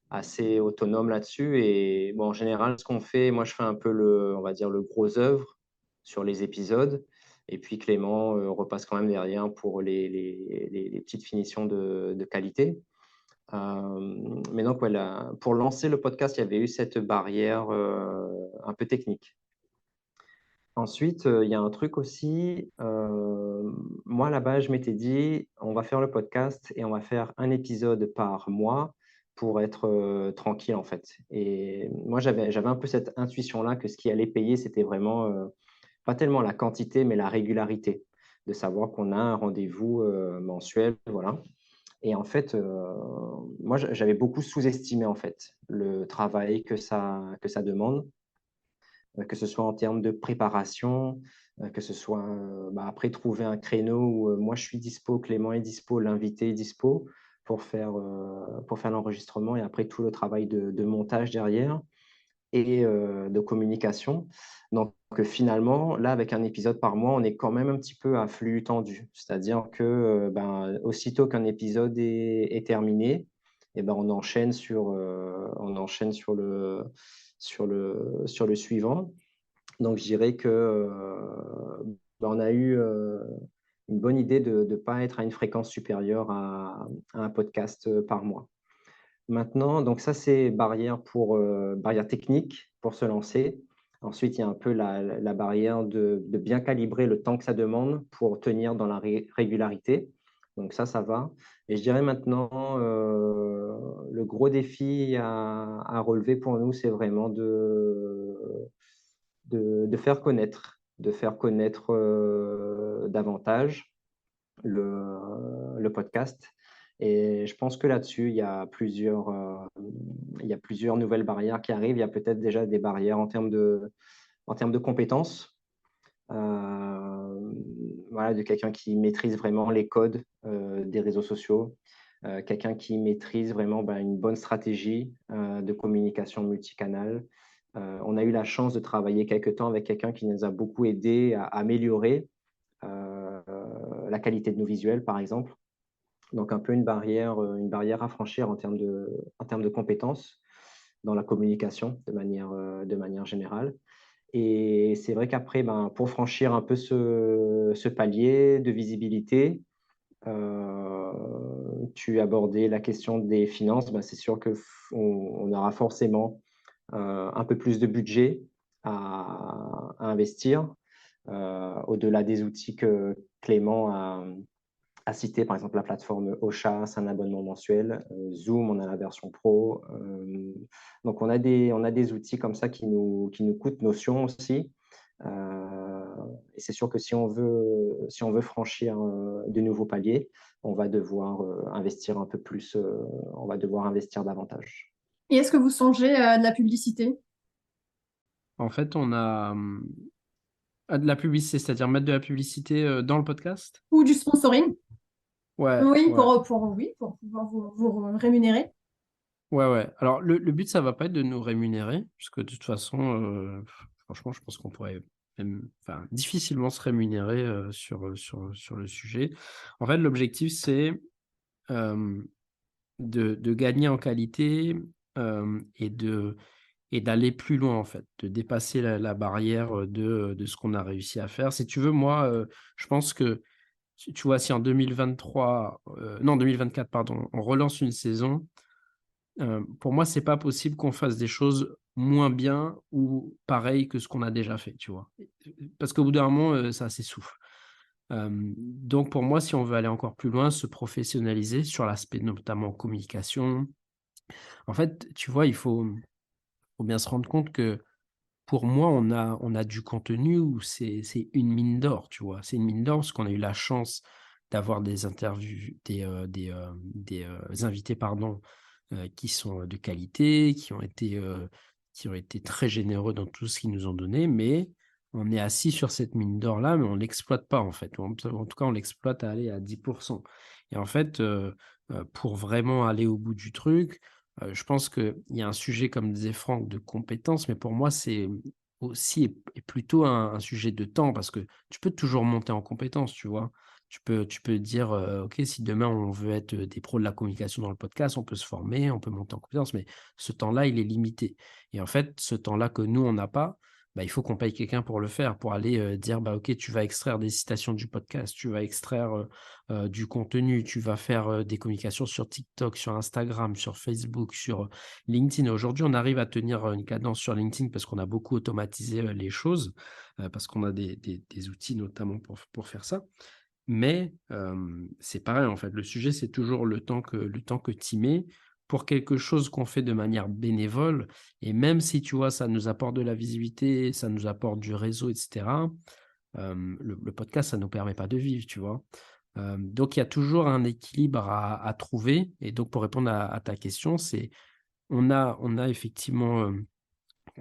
assez autonome là-dessus. Et bon, en général, ce qu'on fait, moi, je fais un peu on va dire, le gros œuvre sur les épisodes. Et puis Clément repasse quand même derrière pour les petites finitions de qualité. Mais donc, voilà, pour lancer le podcast, il y avait eu cette barrière un peu technique. Ensuite, il y a un truc aussi, moi là-bas, je m'étais dit, on va faire le podcast et on va faire un épisode par mois pour être tranquille en fait. Et moi, j'avais un peu cette intuition-là que ce qui allait payer, c'était vraiment pas tellement la quantité, mais la régularité, de savoir qu'on a un rendez-vous mensuel, voilà. Et en fait, moi, j'avais beaucoup sous-estimé en fait le travail que ça demande, que ce soit en termes de préparation, que ce soit après trouver un créneau où moi je suis dispo, Clément est dispo, l'invité est dispo pour faire l'enregistrement et après tout le travail de montage derrière et de communication. Donc finalement, là, avec un épisode par mois, on est quand même un petit peu à flux tendu. C'est-à-dire que aussitôt qu'un épisode est terminé, et on enchaîne sur le suivant. Donc, je dirais que on a eu une bonne idée de ne pas être à une fréquence supérieure à un podcast par mois. Maintenant, donc ça, c'est barrière technique pour se lancer. Ensuite, il y a un peu la barrière de bien calibrer le temps que ça demande pour tenir dans la régularité. Donc ça va. Et je dirais maintenant, le gros défi à relever pour nous, c'est vraiment de faire connaître davantage le podcast Et je pense que là-dessus, il y a plusieurs nouvelles barrières qui arrivent. Il y a peut-être déjà des barrières en termes de compétences. Voilà, de quelqu'un qui maîtrise vraiment les codes des réseaux sociaux, quelqu'un qui maîtrise vraiment une bonne stratégie de communication multicanal. On a eu la chance de travailler quelque temps avec quelqu'un qui nous a beaucoup aidé à améliorer euh, la qualité de nos visuels, par exemple. Donc un peu une barrière à franchir en termes de compétences dans la communication de manière générale. Et c'est vrai qu'après, pour franchir un peu ce palier de visibilité, euh, tu abordais la question des finances. C'est sûr qu'on aura forcément un peu plus de budget à investir, au-delà des outils que Clément a cité, par exemple la plateforme Ocha, c'est un abonnement mensuel. Zoom, on a la version pro. Donc on a des outils comme ça qui nous coûtent notion aussi. Et c'est sûr que si on veut franchir de nouveaux paliers, on va devoir investir un peu plus, on va devoir investir davantage. Et est-ce que vous songez de la publicité En fait, on a de la publicité, c'est-à-dire mettre de la publicité dans le podcast. ou du sponsoring? Ouais, Oui, ouais, pour pouvoir vous rémunérer. ouais. Alors, le but, ça va pas être de nous rémunérer, puisque de toute façon, franchement, je pense qu'on pourrait même, enfin, difficilement se rémunérer sur le sujet. En fait, l'objectif, c'est euh, de gagner en qualité et d'aller plus loin, en fait, de dépasser la barrière de ce qu'on a réussi à faire. Si tu veux, moi, je pense que, tu vois, si en 2023, non, 2024, pardon, on relance une saison, pour moi, c'est pas possible qu'on fasse des choses moins bien ou pareil que ce qu'on a déjà fait, tu vois? Parce qu'au bout d'un moment, ça s'essouffle. Donc pour moi, si on veut aller encore plus loin, se professionnaliser sur l'aspect notamment communication. En fait, tu vois, faut bien se rendre compte que pour moi, on a du contenu où c'est une mine d'or, tu vois? C'est une mine d'or parce qu'on a eu la chance d'avoir des interviews, des invités, pardon, qui sont de qualité, qui ont été très généreux dans tout ce qu'ils nous ont donné, mais on est assis sur cette mine d'or-là, mais on ne l'exploite pas, en fait. En tout cas, on l'exploite à aller à 10. Et en fait, pour vraiment aller au bout du truc, je pense qu'il y a un sujet, comme disait Franck, de compétences, mais pour moi, c'est aussi et plutôt un sujet de temps, parce que tu peux toujours monter en compétences, tu vois. Tu peux dire, OK, si demain on veut être des pros de la communication dans le podcast, on peut se former, on peut monter en compétences, mais ce temps-là, il est limité. Et en fait, ce temps-là que nous, on n'a pas, il faut qu'on paye quelqu'un pour le faire, pour aller dire, OK, tu vas extraire des citations du podcast, tu vas extraire du contenu, tu vas faire des communications sur TikTok, sur Instagram, sur Facebook, sur LinkedIn. Aujourd'hui, on arrive à tenir une cadence sur LinkedIn parce qu'on a beaucoup automatisé les choses, parce qu'on a des outils notamment pour faire ça. Mais c'est pareil, en fait, le sujet, c'est toujours le temps que tu y mets pour quelque chose qu'on fait de manière bénévole. Et même si, tu vois, ça nous apporte de la visibilité, ça nous apporte du réseau, etc., le podcast, ça ne nous permet pas de vivre, tu vois. Donc, il y a toujours un équilibre à trouver. Et donc, pour répondre à ta question, c'est on a effectivement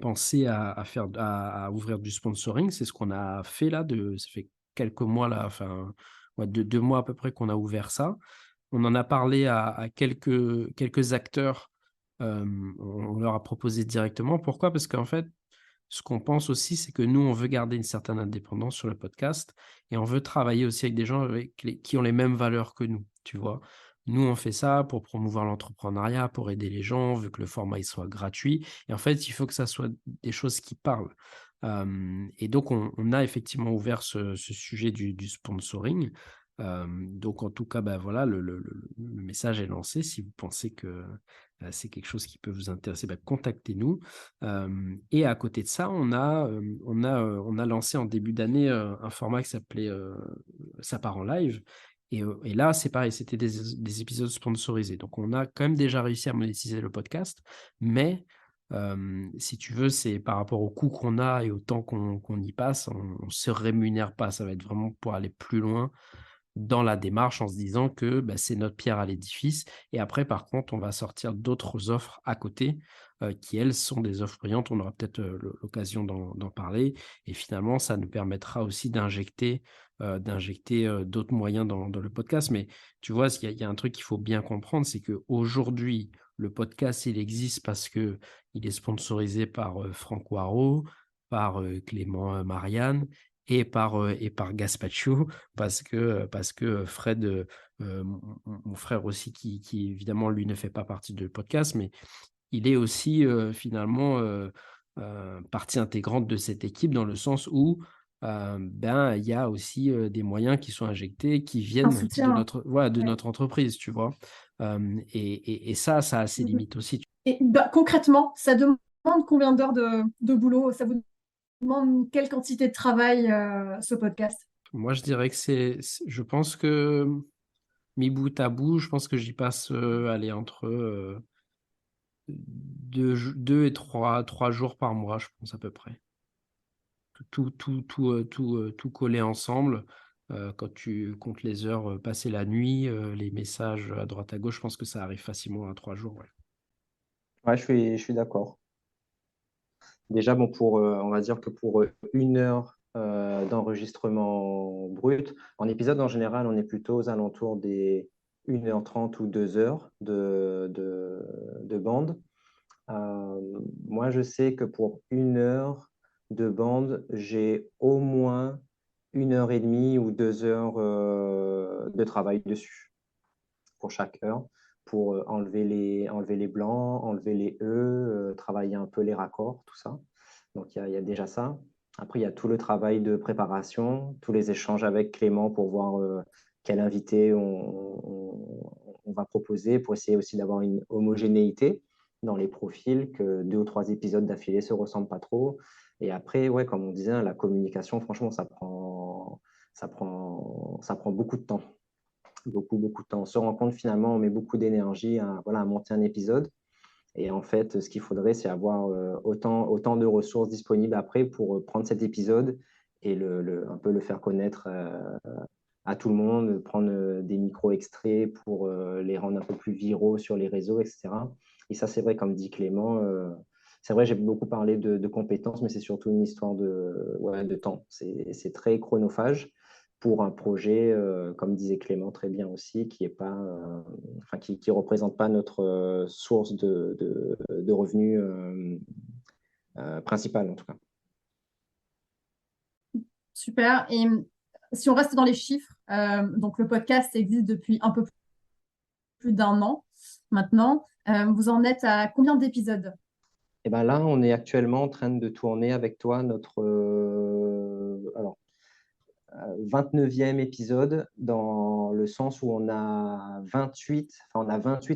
pensé à ouvrir du sponsoring. C'est ce qu'on a fait là, ça fait quelques mois là, enfin, ouais, 2 mois à peu près qu'on a ouvert ça. On en a parlé à quelques acteurs. On leur a proposé directement. Pourquoi? Parce qu'en fait, ce qu'on pense aussi, c'est que nous, on veut garder une certaine indépendance sur le podcast et on veut travailler aussi avec des gens qui ont les mêmes valeurs que nous, tu vois. Nous, on fait ça pour promouvoir l'entrepreneuriat, pour aider les gens, on veut que le format il soit gratuit. Et en fait, il faut que ça soit des choses qui parlent. Et donc, on a effectivement ouvert ce sujet du sponsoring. Donc, en tout cas, voilà, le message est lancé. Si vous pensez que c'est quelque chose qui peut vous intéresser, contactez-nous. Et à côté de ça, on a lancé en début d'année un format qui s'appelait Ça part en live. Et là, c'est pareil, c'était des épisodes sponsorisés. Donc, on a quand même déjà réussi à monétiser le podcast. Mais si tu veux, c'est par rapport au coût qu'on a et au temps qu'on y passe, on ne se rémunère pas. Ça va être vraiment pour aller plus loin dans la démarche en se disant que bah, c'est notre pierre à l'édifice. Et après, par contre, on va sortir d'autres offres à côté qui, elles, sont des offres brillantes. On aura peut-être l'occasion d'en parler. Et finalement, ça nous permettra aussi d'injecter d'autres moyens dans le podcast. Mais tu vois, il y a un truc qu'il faut bien comprendre, c'est qu'aujourd'hui, le podcast, il existe parce qu'il est sponsorisé par Franck Waro, par Clément Marianne et par Gaspacho, parce que Fred, mon frère aussi, qui évidemment, lui, ne fait pas partie du podcast, mais il est aussi finalement partie intégrante de cette équipe dans le sens où il y a aussi des moyens qui sont injectés, qui Un viennent soutien. de Ouais. notre entreprise, tu vois. Et ça a ses Mhm. limites aussi. Et bah, concrètement, ça demande combien d'heures de boulot? Ça vous demande quelle quantité de travail, ce podcast? Moi, je dirais que je pense que mis bout à bout, je pense que j'y passe allez, entre 2 et 3 jours par mois, je pense à peu près. Tout collé ensemble. Quand tu comptes les heures passées la nuit, les messages à droite à gauche, je pense que ça arrive facilement à 3 jours. Ouais. Ouais, je suis d'accord. Déjà, bon, on va dire que pour 1 heure d'enregistrement brut, en épisode en général, on est plutôt aux alentours des 1h30 ou 2 heures de bande. Moi, je sais que pour 1 heure de bande, j'ai au moins 1 heure et demie ou 2 heures de travail dessus pour chaque heure, pour enlever les blancs, enlever les E, travailler un peu les raccords, tout ça. Donc, il y a déjà ça. Après, il y a tout le travail de préparation, tous les échanges avec Clément pour voir quel invité on va proposer, pour essayer aussi d'avoir une homogénéité dans les profils, que 2 ou 3 épisodes d'affilée se ressemblent pas trop. Et après, ouais, comme on disait, hein, la communication, franchement, ça prend beaucoup de temps. Beaucoup, beaucoup de temps. On se rend compte finalement, on met beaucoup d'énergie voilà, à monter un épisode. Et en fait, ce qu'il faudrait, c'est avoir autant de ressources disponibles après pour prendre cet épisode et un peu le faire connaître à tout le monde, prendre des micro-extraits pour les rendre un peu plus viraux sur les réseaux, etc. Et ça, c'est vrai, comme dit Clément, c'est vrai, j'ai beaucoup parlé de compétences, mais c'est surtout une histoire ouais, de temps. C'est très chronophage pour un projet, comme disait Clément très bien aussi, qui est pas, enfin, qui représente pas notre source de revenus principale, en tout cas. Super. Et si on reste dans les chiffres, donc le podcast existe depuis un peu plus d'un an maintenant. Vous en êtes à combien d'épisodes? Et ben là, on est actuellement en train de tourner avec toi notre 29e épisode, dans le sens où on a 28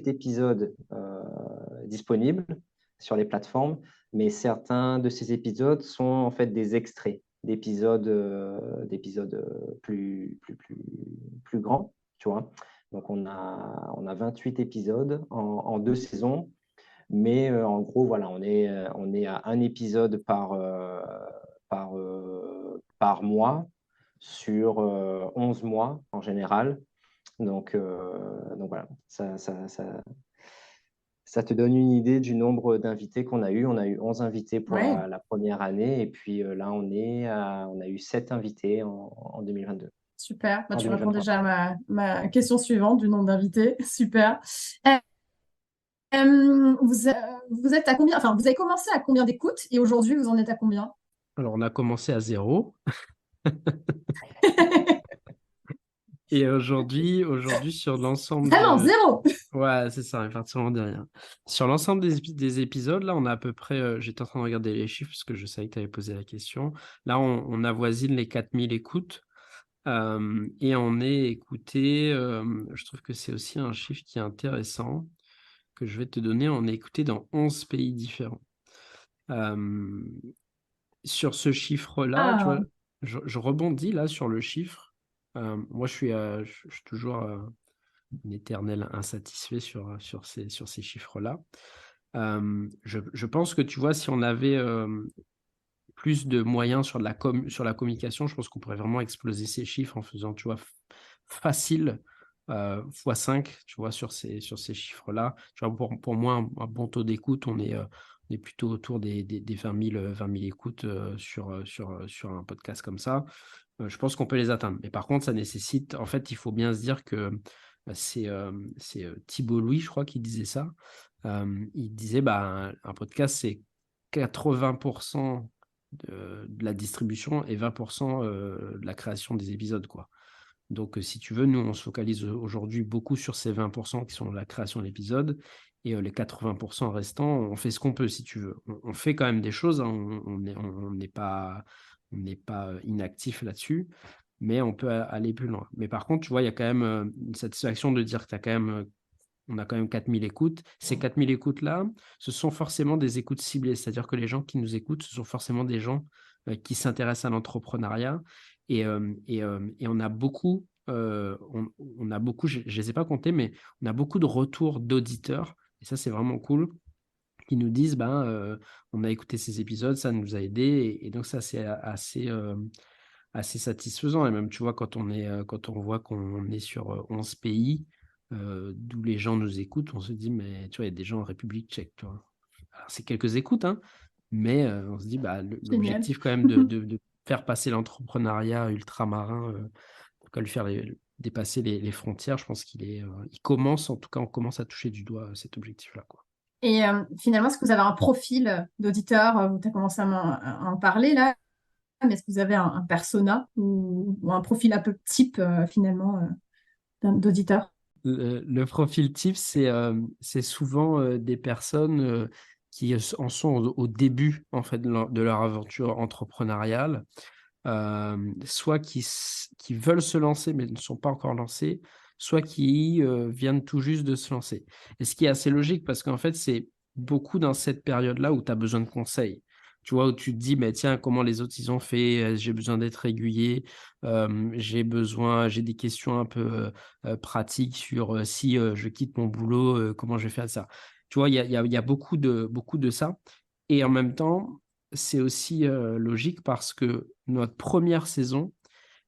épisodes disponibles sur les plateformes, mais certains de ces épisodes sont en fait des extraits d'épisodes plus grands, tu vois. Donc on a 28 épisodes en 2 saisons, mais en gros, voilà, on est à un épisode par mois sur 11 mois en général. Donc voilà, ça te donne une idée du nombre d'invités qu'on a eu. On a eu 11 invités pour Oui, la première année, et puis là, on a eu 7 invités en 2022, super. Bah, en tu réponds 2023. déjà à ma question suivante du nombre d'invités. Super. Vous êtes à combien? Enfin, vous avez commencé à combien d'écoutes et aujourd'hui, vous en êtes à combien? Alors, on a commencé à 0. Et aujourd'hui, sur l'ensemble Vraiment, de... zéro. Ouais, c'est ça, effectivement, de rien. Sur l'ensemble des épisodes, là, on a à peu près... j'étais en train de regarder les chiffres parce que je savais que tu avais posé la question. Là, on avoisine les 4000 écoutes. Et on est écouté, je trouve que c'est aussi un chiffre qui est intéressant, que je vais te donner. On est écouté dans 11 pays différents. Sur ce chiffre-là, tu vois, Ah, je rebondis là sur le chiffre. Moi, je suis toujours un éternel insatisfait sur ces chiffres-là. Je pense que, tu vois, si on avait plus de moyens sur la communication, je pense qu'on pourrait vraiment exploser ces chiffres en faisant, tu vois, facile fois 5, tu vois, sur ces chiffres-là. Tu vois, pour moi, un bon taux d'écoute, on est plutôt autour des 20 000 écoutes sur un podcast comme ça. Je pense qu'on peut les atteindre. Mais par contre, ça nécessite, en fait, il faut bien se dire que c'est Thibault Louis, je crois, qui disait ça. Il disait, bah, un podcast, c'est 80% de la distribution et 20% de la création des épisodes, quoi. Donc, si tu veux, nous, on se focalise aujourd'hui beaucoup sur ces 20% qui sont la création de l'épisode. Et les 80% restants, on fait ce qu'on peut, si tu veux. On fait quand même des choses, hein. On n'est pas inactif là-dessus, mais on peut aller plus loin. Mais par contre, tu vois, il y a quand même une satisfaction de dire que on a quand même 4000 écoutes. Ces 4000 écoutes-là, ce sont forcément des écoutes ciblées. C'est-à-dire que les gens qui nous écoutent, ce sont forcément des gens qui s'intéressent à l'entrepreneuriat. Et on a beaucoup, on a beaucoup, je ne les ai pas comptés, mais on a beaucoup de retours d'auditeurs. Et ça, c'est vraiment cool, qui nous disent, on a écouté ces épisodes, ça nous a aidés. Et donc, ça, c'est assez satisfaisant. Et même, tu vois, quand on voit qu'on est sur 11 pays, d'où les gens nous écoutent, on se dit, mais tu vois, il y a des gens en République tchèque, tu vois. Alors, c'est quelques écoutes, hein, mais on se dit, Génial. l'objectif quand même de faire passer l'entrepreneuriat ultramarin, en tout cas, lui faire dépasser les frontières, je pense il commence, en tout cas, on commence à toucher du doigt cet objectif-là, quoi. Et finalement, est-ce que vous avez un profil d'auditeur? Tu as commencé à en parler là, mais est-ce que vous avez un persona ou un profil un peu type finalement d'auditeur? Le profil type, c'est souvent des personnes qui en sont au début en fait, de leur aventure entrepreneuriale, soit qui veulent se lancer mais ne sont pas encore lancés, soit qui viennent tout juste de se lancer. Et ce qui est assez logique parce qu'en fait, c'est beaucoup dans cette période-là où tu as besoin de conseils. Tu vois, où tu te dis, mais tiens, comment les autres ils ont fait, j'ai besoin d'être aiguillé, j'ai des questions un peu pratiques sur si je quitte mon boulot, comment je vais faire ça. Tu vois, il y a beaucoup de ça. Et en même temps, c'est aussi logique parce que notre première saison,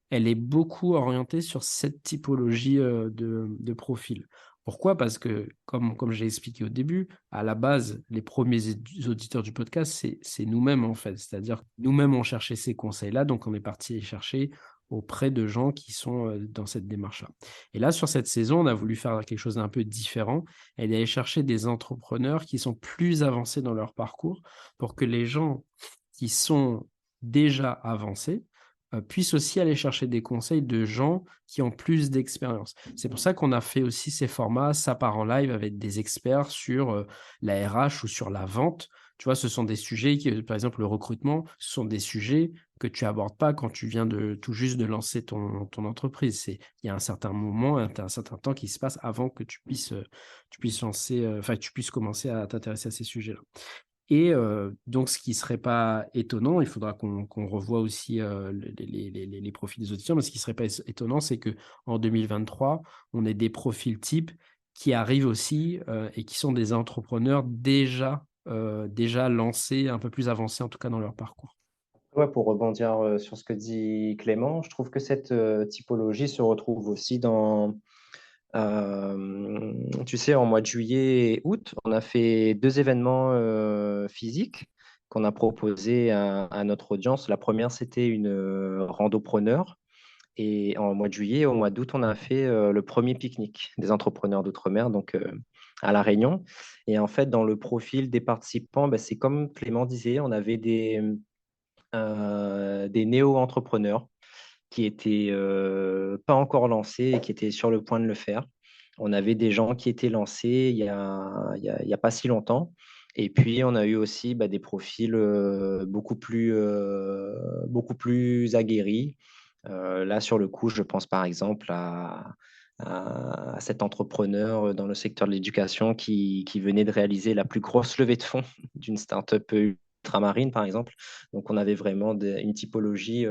elle est beaucoup orientée sur cette typologie de profil. Pourquoi? Parce que, comme j'ai expliqué au début, à la base, les premiers auditeurs du podcast, c'est nous-mêmes en fait. C'est-à-dire que nous-mêmes, on cherchait ces conseils-là, donc on est parti les chercher auprès de gens qui sont dans cette démarche-là. Et là, sur cette saison, on a voulu faire quelque chose d'un peu différent et d'aller chercher des entrepreneurs qui sont plus avancés dans leur parcours pour que les gens qui sont déjà avancés puissent aussi aller chercher des conseils de gens qui ont plus d'expérience. C'est pour ça qu'on a fait aussi ces formats, ça part en live avec des experts sur la RH ou sur la vente. Tu vois, ce sont des sujets par exemple, le recrutement, ce sont des sujets que tu abordes pas quand tu viens tout juste de lancer ton entreprise. Il y a un certain moment, un certain temps qui se passe avant que tu puisses lancer, tu puisses commencer à t'intéresser à ces sujets-là. Et donc, ce qui ne serait pas étonnant, il faudra qu'on revoie aussi les profils des auditeurs, mais ce qui ne serait pas étonnant, c'est qu'en 2023, on ait des profils types qui arrivent aussi et qui sont des entrepreneurs déjà lancés, un peu plus avancés en tout cas dans leur parcours. Ouais, pour rebondir sur ce que dit Clément, je trouve que cette typologie se retrouve aussi tu sais, en mois de juillet et août, on a fait 2 événements physiques qu'on a proposés à notre audience. La première, c'était une randopreneur. Et en mois de juillet, au mois d'août, on a fait le premier pique-nique des entrepreneurs d'outre-mer, donc à La Réunion. Et en fait, dans le profil des participants, c'est comme Clément disait, on avait des néo-entrepreneurs qui étaient pas encore lancés et qui étaient sur le point de le faire. On avait des gens qui étaient lancés il y a pas si longtemps. Et puis, on a eu aussi des profils beaucoup plus aguerris. Là, sur le coup, je pense par exemple à cet entrepreneur dans le secteur de l'éducation qui venait de réaliser la plus grosse levée de fonds d'une start-up ultramarine, par exemple. Donc, on avait vraiment une typologie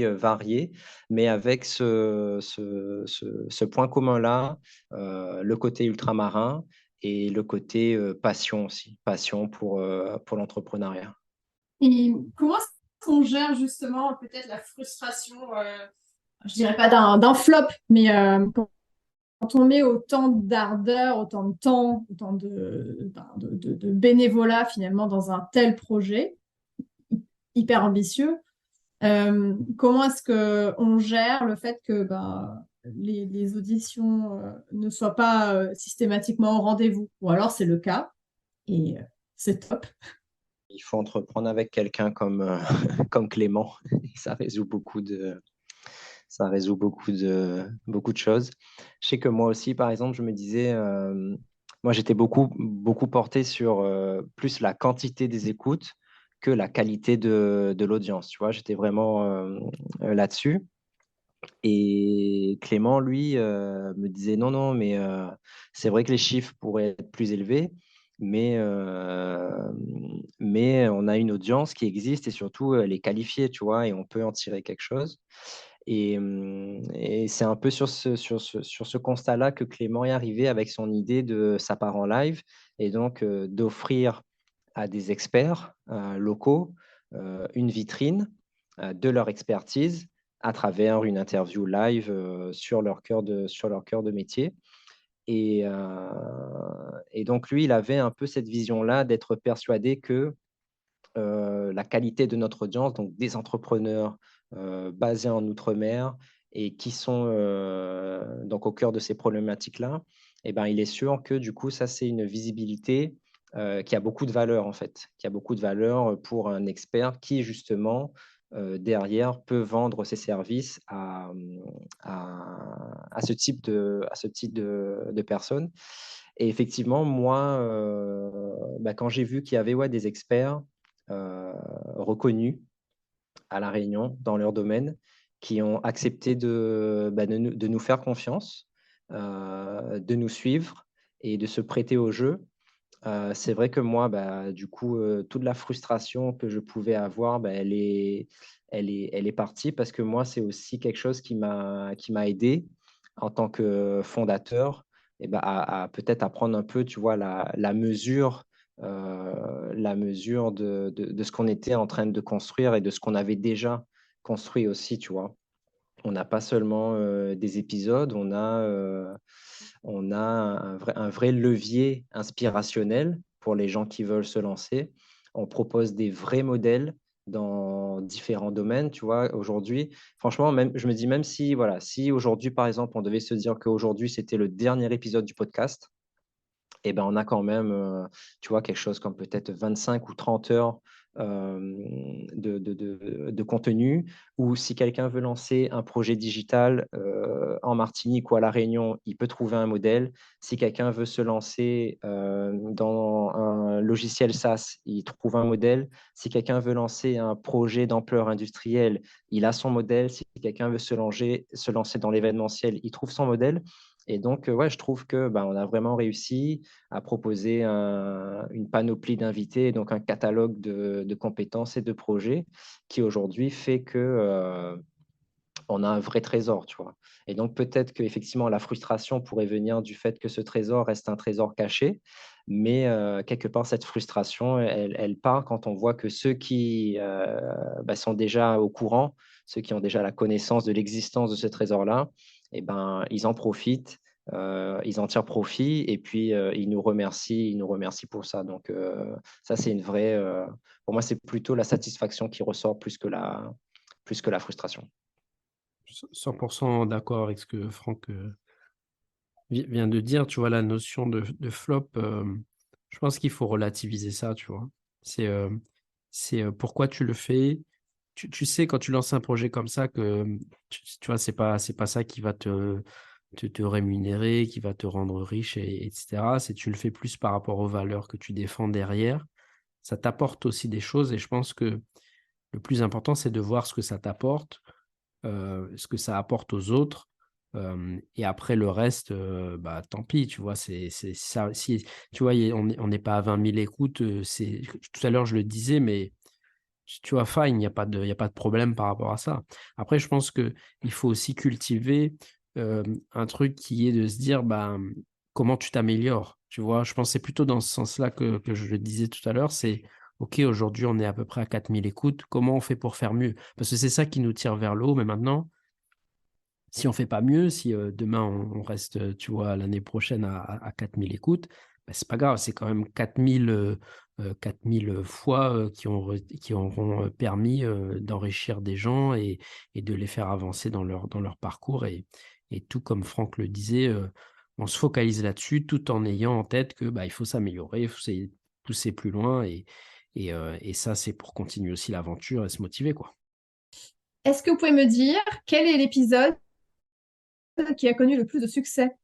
variée, mais avec ce point commun-là, le côté ultramarin et le côté passion aussi, passion pour l'entrepreneuriat. Et comment est-ce qu'on gère justement peut-être la frustration je dirais pas d'un flop, mais quand on met autant d'ardeur, autant de temps, autant de bénévolat finalement dans un tel projet hyper ambitieux, comment est-ce que on gère le fait que les auditions ne soient pas systématiquement au rendez-vous? Ou alors c'est le cas et c'est top. Il faut entreprendre avec quelqu'un comme, comme Clément. Ça résout beaucoup de choses. Je sais que moi aussi, par exemple, je me disais, moi j'étais beaucoup porté sur plus la quantité des écoutes que la qualité de l'audience. Tu vois, j'étais vraiment là-dessus. Et Clément, lui, me disait non, non, mais c'est vrai que les chiffres pourraient être plus élevés, mais, euh, mais on a une audience qui existe et surtout elle est qualifiée, tu vois, et on peut en tirer quelque chose. Et c'est un peu sur ce constat-là que Clément est arrivé avec son idée de sa part en live et donc d'offrir à des experts locaux une vitrine de leur expertise à travers une interview live sur leur cœur de métier. Et donc, lui, il avait un peu cette vision-là d'être persuadé que la qualité de notre audience, donc des entrepreneurs basés en Outre-mer et qui sont donc au cœur de ces problématiques-là, eh ben, il est sûr que du coup, ça, c'est une visibilité qui a beaucoup de valeur, en fait, qui a beaucoup de valeur pour un expert qui, justement, derrière, peut vendre ses services à ce type de personnes. Et effectivement, moi, quand j'ai vu qu'il y avait des experts reconnus à La Réunion dans leur domaine qui ont accepté de nous faire confiance, de nous suivre et de se prêter au jeu. C'est vrai que moi, du coup, toute la frustration que je pouvais avoir, elle est partie parce que moi, c'est aussi quelque chose qui m'a aidé en tant que fondateur à peut-être apprendre un peu, tu vois, la mesure de ce qu'on était en train de construire et de ce qu'on avait déjà construit aussi, tu vois. On n'a pas seulement des épisodes, on a un vrai levier inspirationnel pour les gens qui veulent se lancer. On propose des vrais modèles dans différents domaines, tu vois. Aujourd'hui, franchement, même, je me dis même si, voilà, si aujourd'hui, par exemple, on devait se dire qu'aujourd'hui, c'était le dernier épisode du podcast, eh ben, on a quand même, tu vois, quelque chose comme peut-être 25 ou 30 heures de contenu. Ou si quelqu'un veut lancer un projet digital en Martinique ou à La Réunion, il peut trouver un modèle. Si quelqu'un veut se lancer dans un logiciel SaaS, il trouve un modèle. Si quelqu'un veut lancer un projet d'ampleur industrielle, il a son modèle. Si quelqu'un veut se lancer dans l'événementiel, il trouve son modèle. Et donc, ouais, je trouve que on a vraiment réussi à proposer une panoplie d'invités, donc un catalogue de compétences et de projets qui aujourd'hui fait que on a un vrai trésor, tu vois. Et donc peut-être qu'effectivement la frustration pourrait venir du fait que ce trésor reste un trésor caché, mais quelque part cette frustration, elle part quand on voit que ceux qui sont déjà au courant, ceux qui ont déjà la connaissance de l'existence de ce trésor-là, ils en profitent, ils en tirent profit et puis ils nous remercient pour ça. Donc ça, c'est pour moi, c'est plutôt la satisfaction qui ressort plus que la frustration. 100% d'accord avec ce que Franck vient de dire. Tu vois, la notion de flop, je pense qu'il faut relativiser ça, tu vois. C'est pourquoi tu le fais. Tu sais, quand tu lances un projet comme ça, que tu vois, c'est pas ça qui va te rémunérer, qui va te rendre riche, etc. C'est tu le fais plus par rapport aux valeurs que tu défends derrière. Ça t'apporte aussi des choses et je pense que le plus important, c'est de voir ce que ça t'apporte, ce que ça apporte aux autres. Et après, le reste, tant pis, tu vois, c'est ça. Si, tu vois, on n'est pas à 20 000 écoutes. Tout à l'heure, je le disais, mais tu vois, fine, il y a pas de problème par rapport à ça. Après, je pense qu'il faut aussi cultiver un truc qui est de se dire comment tu t'améliores. Tu vois, je pense que c'est plutôt dans ce sens-là que je le disais tout à l'heure. C'est OK, aujourd'hui, on est à peu près à 4 000 écoutes. Comment on fait pour faire mieux? Parce que c'est ça qui nous tire vers le haut. Mais maintenant, si on fait pas mieux, si demain on reste, tu vois, l'année prochaine à 4000 écoutes, bah, c'est pas grave, c'est quand même 4000 fois qui auront permis d'enrichir des gens et de les faire avancer dans leur parcours. Et tout comme Franck le disait, on se focalise là-dessus tout en ayant en tête que bah, il faut s'améliorer, il faut essayer de pousser plus loin. Et ça, c'est pour continuer aussi l'aventure et se motiver, quoi. Est-ce que vous pouvez me dire quel est l'épisode qui a connu le plus de succès?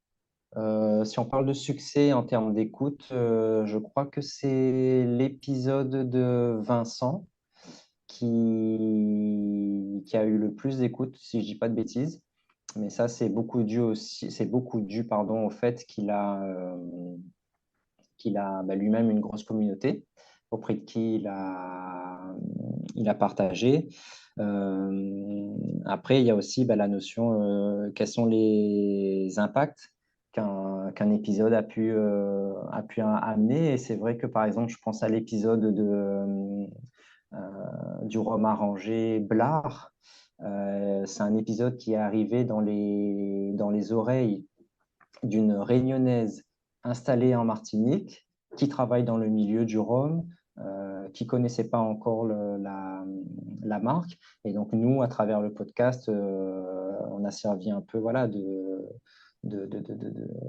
Si on parle de succès en termes d'écoute, je crois que c'est l'épisode de Vincent qui a eu le plus d'écoute, si je dis pas de bêtises. Mais ça, c'est beaucoup dû aussi, c'est beaucoup dû, pardon, au fait qu'il a lui-même une grosse communauté auprès de qui il a partagé. Après, il y a aussi la notion, quels sont les impacts qu'un épisode a pu amener. Et c'est vrai que, par exemple, je pense à l'épisode du Rhum arrangé Blard. C'est un épisode qui est arrivé dans les oreilles d'une Réunionnaise installée en Martinique, qui travaille dans le milieu du rhum, qui ne connaissait pas encore la marque. Et donc, nous, à travers le podcast, on a servi un peu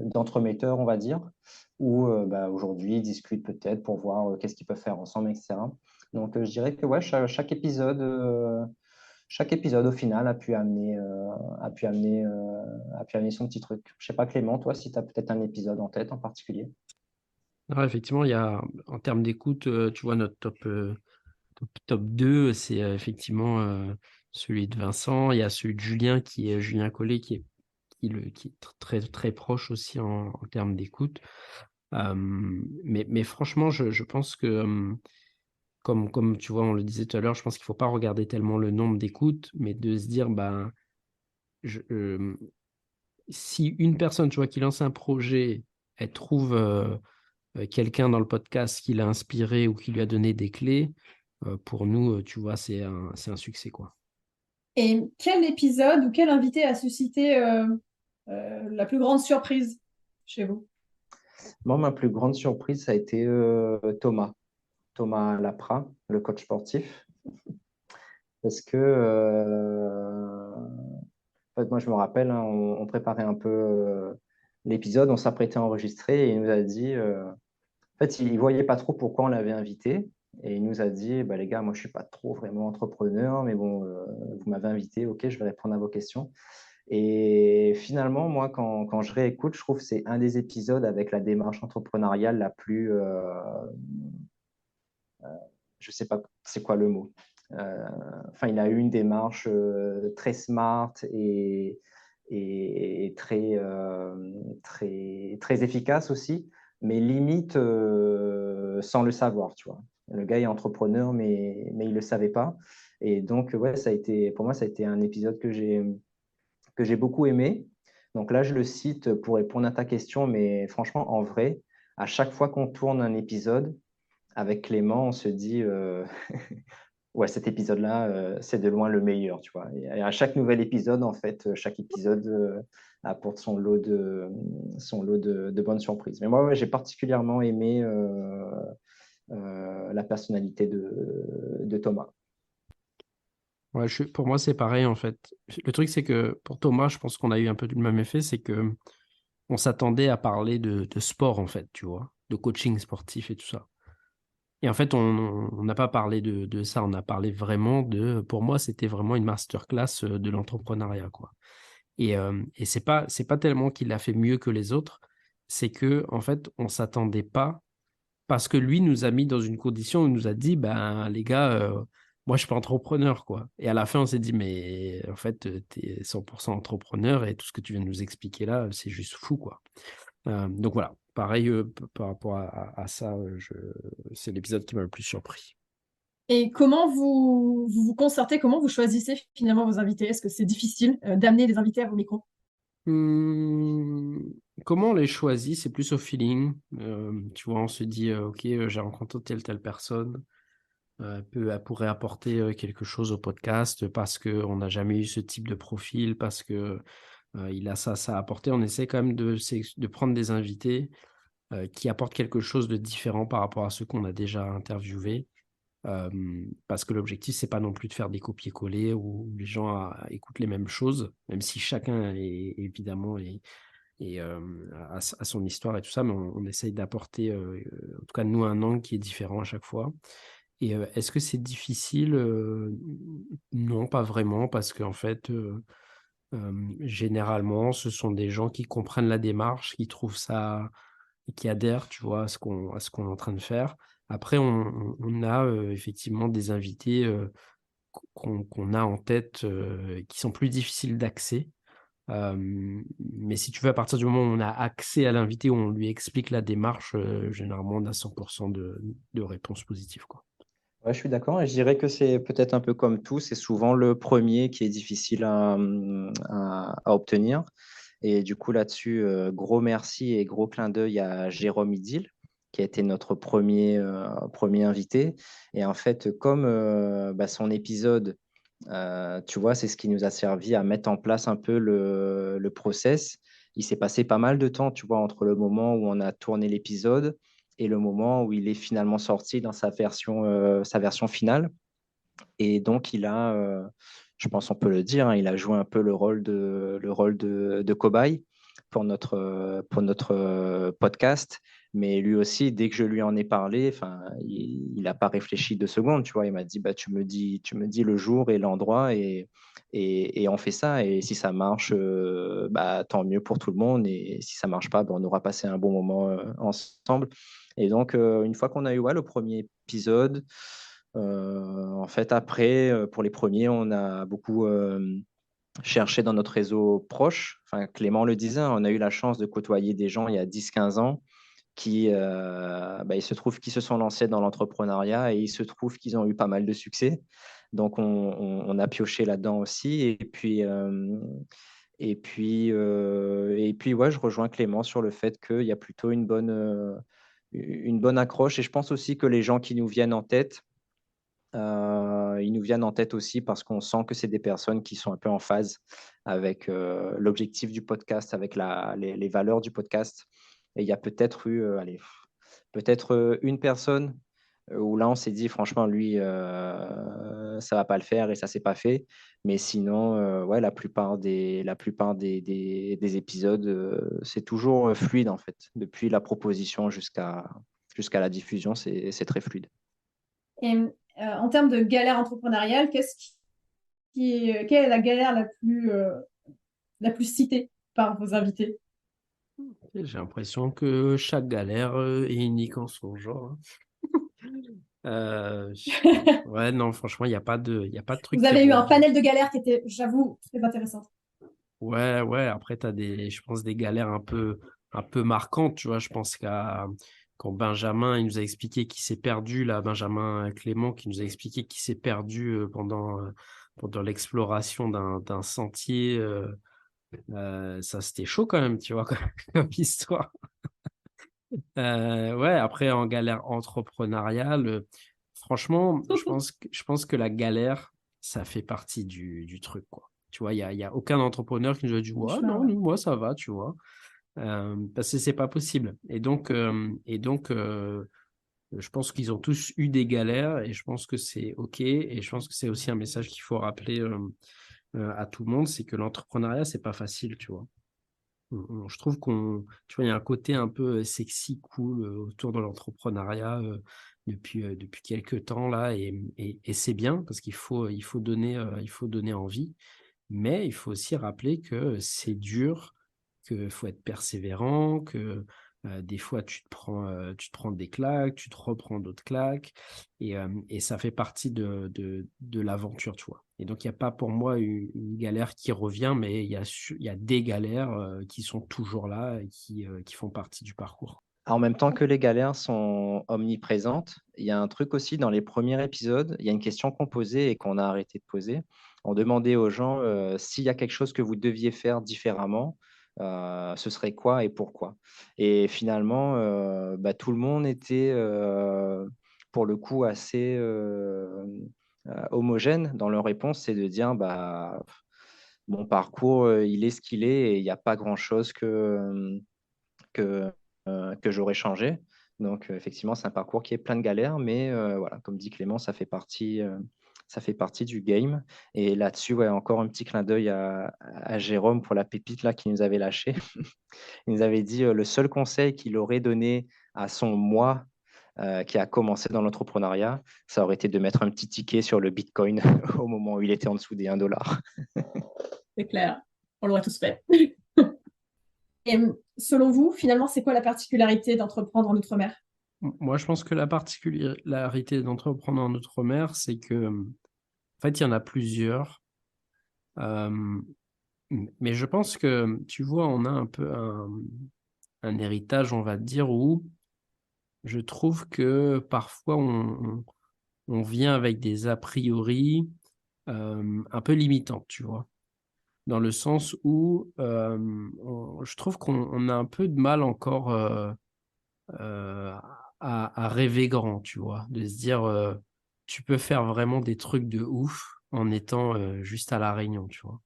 d'entremetteur, on va dire, où aujourd'hui, ils discutent peut-être pour voir qu'est-ce qu'ils peuvent faire ensemble, etc. Donc, je dirais que ouais, chaque épisode au final a pu amener son petit truc. Je sais pas, Clément, toi, si tu as peut-être un épisode en tête en particulier. Alors, effectivement, il y a, en termes d'écoute, tu vois, notre top 2, c'est effectivement celui de Vincent. Il y a celui de Julien, qui est Julien Collet, qui est très, très proche aussi en termes d'écoute. Mais franchement, je pense que, comme tu vois, on le disait tout à l'heure, je pense qu'il ne faut pas regarder tellement le nombre d'écoutes, mais de se dire, ben, si une personne, tu vois, qui lance un projet, elle trouve quelqu'un dans le podcast qui l'a inspiré ou qui lui a donné des clés, pour nous, tu vois, c'est un succès, quoi. Et quel épisode ou quel invité a suscité la plus grande surprise chez vous? Moi, ma plus grande surprise, ça a été Thomas Lapra, le coach sportif. Parce que, en fait, moi, je me rappelle, hein, on préparait un peu l'épisode, on s'apprêtait à enregistrer et il nous a dit, en fait, il ne voyait pas trop pourquoi on l'avait invité. Et il nous a dit, les gars, moi, je ne suis pas trop vraiment entrepreneur, mais bon, vous m'avez invité, ok, je vais répondre à vos questions. Et finalement, moi, quand je réécoute, je trouve que c'est un des épisodes avec la démarche entrepreneuriale la plus, je ne sais pas c'est quoi le mot. Enfin, il a eu une démarche très smart et très efficace aussi, mais limite sans le savoir, tu vois. Le gars est entrepreneur, mais il ne le savait pas. Et donc, ouais, pour moi, ça a été un épisode que j'ai beaucoup aimé. Donc là, je le cite pour répondre à ta question, mais franchement, en vrai, à chaque fois qu'on tourne un épisode avec Clément, on se dit, ouais, cet épisode-là, c'est de loin le meilleur, tu vois. Et à chaque nouvel épisode, en fait, chaque épisode apporte son lot de bonnes surprises. Mais moi, ouais, j'ai particulièrement aimé la personnalité de Thomas. Ouais, pour moi, c'est pareil, en fait. Le truc, c'est que pour Thomas, je pense qu'on a eu un peu le même effet, c'est que on s'attendait à parler de sport, en fait, tu vois, de coaching sportif et tout ça. Et en fait, on n'a pas parlé de ça, on a parlé vraiment pour moi, c'était vraiment une masterclass de l'entrepreneuriat, quoi. Et c'est pas tellement qu'il a fait mieux que les autres, c'est que, en fait, on s'attendait pas, parce que lui nous a mis dans une condition où il nous a dit, ben, les gars, moi, je suis pas entrepreneur, quoi. Et à la fin, on s'est dit, mais en fait, tu es 100% entrepreneur et tout ce que tu viens de nous expliquer là, c'est juste fou, quoi. Donc voilà, pareil par rapport à ça, c'est l'épisode qui m'a le plus surpris. Et comment vous concertez, comment vous choisissez finalement vos invités? Est-ce que c'est difficile d'amener des invités à vos micros? Comment on les choisit? C'est plus au feeling. Tu vois, on se dit, ok, j'ai rencontré telle personne. Elle pourrait apporter quelque chose au podcast parce qu'on n'a jamais eu ce type de profil, parce que il a ça à apporter. On essaie quand même de prendre des invités qui apportent quelque chose de différent par rapport à ceux qu'on a déjà interviewés. Parce que l'objectif, c'est pas non plus de faire des copier-coller où les gens écoutent les mêmes choses, même si chacun évidemment a son histoire et tout ça, mais on essaye d'apporter, en tout cas nous, un angle qui est différent à chaque fois. Et est-ce que c'est difficile? Non, pas vraiment, parce qu'en fait, généralement, ce sont des gens qui comprennent la démarche, qui trouvent ça, qui adhèrent, tu vois, à ce qu'on est en train de faire. Après, on a effectivement des invités qu'on a en tête qui sont plus difficiles d'accès. Mais si tu veux, à partir du moment où on a accès à l'invité, où on lui explique la démarche, généralement, on a 100% de réponses positives, quoi. Ouais, je suis d'accord et je dirais que c'est peut-être un peu comme tout, c'est souvent le premier qui est difficile à obtenir. Et du coup, là-dessus, gros merci et gros clin d'œil à Jérôme Idil, qui a été notre premier invité. Et en fait, comme son épisode, tu vois, c'est ce qui nous a servi à mettre en place un peu le process. Il s'est passé pas mal de temps, tu vois, entre le moment où on a tourné l'épisode et le moment où il est finalement sorti dans sa version finale. Et donc, je pense on peut le dire, hein, il a joué un peu le rôle de cobaye pour notre podcast. Mais lui aussi, dès que je lui en ai parlé, enfin, il n'a pas réfléchi 2 secondes, tu vois. Il m'a dit, bah, tu me dis le jour et l'endroit et on fait ça. Et si ça marche, bah, tant mieux pour tout le monde. Et si ça marche pas, bah, on aura passé un bon moment ensemble. Et donc, une fois qu'on a eu le premier épisode, en fait, après, pour les premiers, on a beaucoup cherché dans notre réseau proche. Enfin, Clément le disait, hein, on a eu la chance de côtoyer des gens il y a 10-15 ans qui, il se trouve qu'ils se sont lancés dans l'entrepreneuriat et il se trouve qu'ils ont eu pas mal de succès. Donc, on a pioché là-dedans aussi. Et puis, ouais, je rejoins Clément sur le fait qu'il y a plutôt une bonne accroche. Et je pense aussi que les gens qui nous viennent en tête, ils nous viennent en tête aussi parce qu'on sent que c'est des personnes qui sont un peu en phase avec l'objectif du podcast, avec les valeurs du podcast. Et il y a peut-être eu, peut-être une personne où là on s'est dit franchement lui ça va pas le faire et ça s'est pas fait. Mais sinon, ouais, la plupart des épisodes, c'est toujours fluide en fait. Depuis la proposition jusqu'à la diffusion, c'est très fluide. Et en termes de galère entrepreneuriale, quelle est la galère la plus citée par vos invités? J'ai l'impression que chaque galère est unique en son genre, hein. Ouais, non, franchement, il y a pas de truc Vous qui avez eu un revient. panel de galères qui était, j'avoue, très intéressant. Ouais, ouais, après, tu as je pense, des galères un peu marquantes, tu vois. Je pense quand Benjamin, il nous a expliqué qu'il s'est perdu, là, Benjamin Clément, qui nous a expliqué qu'il s'est perdu pendant l'exploration d'un sentier. Ça, c'était chaud quand même, tu vois, comme histoire. Ouais, après, en galère entrepreneuriale, franchement, je pense que la galère, ça fait partie du truc, quoi. Tu vois, il y a aucun entrepreneur qui nous a dit, ouais, Franchement, non, ouais. moi, ça va, tu vois. Parce que c'est pas possible. Et donc, je pense qu'ils ont tous eu des galères et je pense que c'est OK. Et je pense que c'est aussi un message qu'il faut rappeler à tout le monde, c'est que l'entrepreneuriat, c'est pas facile, tu vois. Je trouve tu vois, il y a un côté un peu sexy, cool autour de l'entrepreneuriat depuis quelques temps là, et c'est bien parce il faut donner envie, mais il faut aussi rappeler que c'est dur, qu'il faut être persévérant, que des fois tu te prends des claques, tu te reprends d'autres claques, et ça fait partie de l'aventure, tu vois. Et donc, il n'y a pas pour moi une galère qui revient, mais il y a des galères qui sont toujours là et qui font partie du parcours. En même temps que les galères sont omniprésentes, il y a un truc aussi dans les premiers épisodes, il y a une question qu'on posait et qu'on a arrêté de poser. On demandait aux gens s'il y a quelque chose que vous deviez faire différemment, ce serait quoi et pourquoi. Et finalement, tout le monde était pour le coup assez homogène dans leur réponse, c'est de dire mon parcours, il est ce qu'il est et il n'y a pas grand-chose que, que j'aurais changé. Donc, effectivement, c'est un parcours qui est plein de galères, mais voilà, comme dit Clément, ça fait partie du game. Et là-dessus, ouais, encore un petit clin d'œil à Jérôme pour la pépite là, qui nous avait lâché. Il nous avait dit le seul conseil qu'il aurait donné à son moi qui a commencé dans l'entrepreneuriat, ça aurait été de mettre un petit ticket sur le Bitcoin au moment où il était en dessous des 1 $. C'est clair. On l'aurait tous fait. Et selon vous, finalement, c'est quoi la particularité d'entreprendre en Outre-mer? Moi, je pense que la particularité d'entreprendre en Outre-mer, c'est que, en fait, il y en a plusieurs. Euh, mais je pense que, tu vois, on a un peu un héritage, on va dire, où je trouve que parfois on vient avec des a priori un peu limitants, tu vois. Dans le sens où je trouve qu'on a un peu de mal encore euh, à rêver grand, tu vois, de se dire tu peux faire vraiment des trucs de ouf en étant juste à La Réunion, tu vois.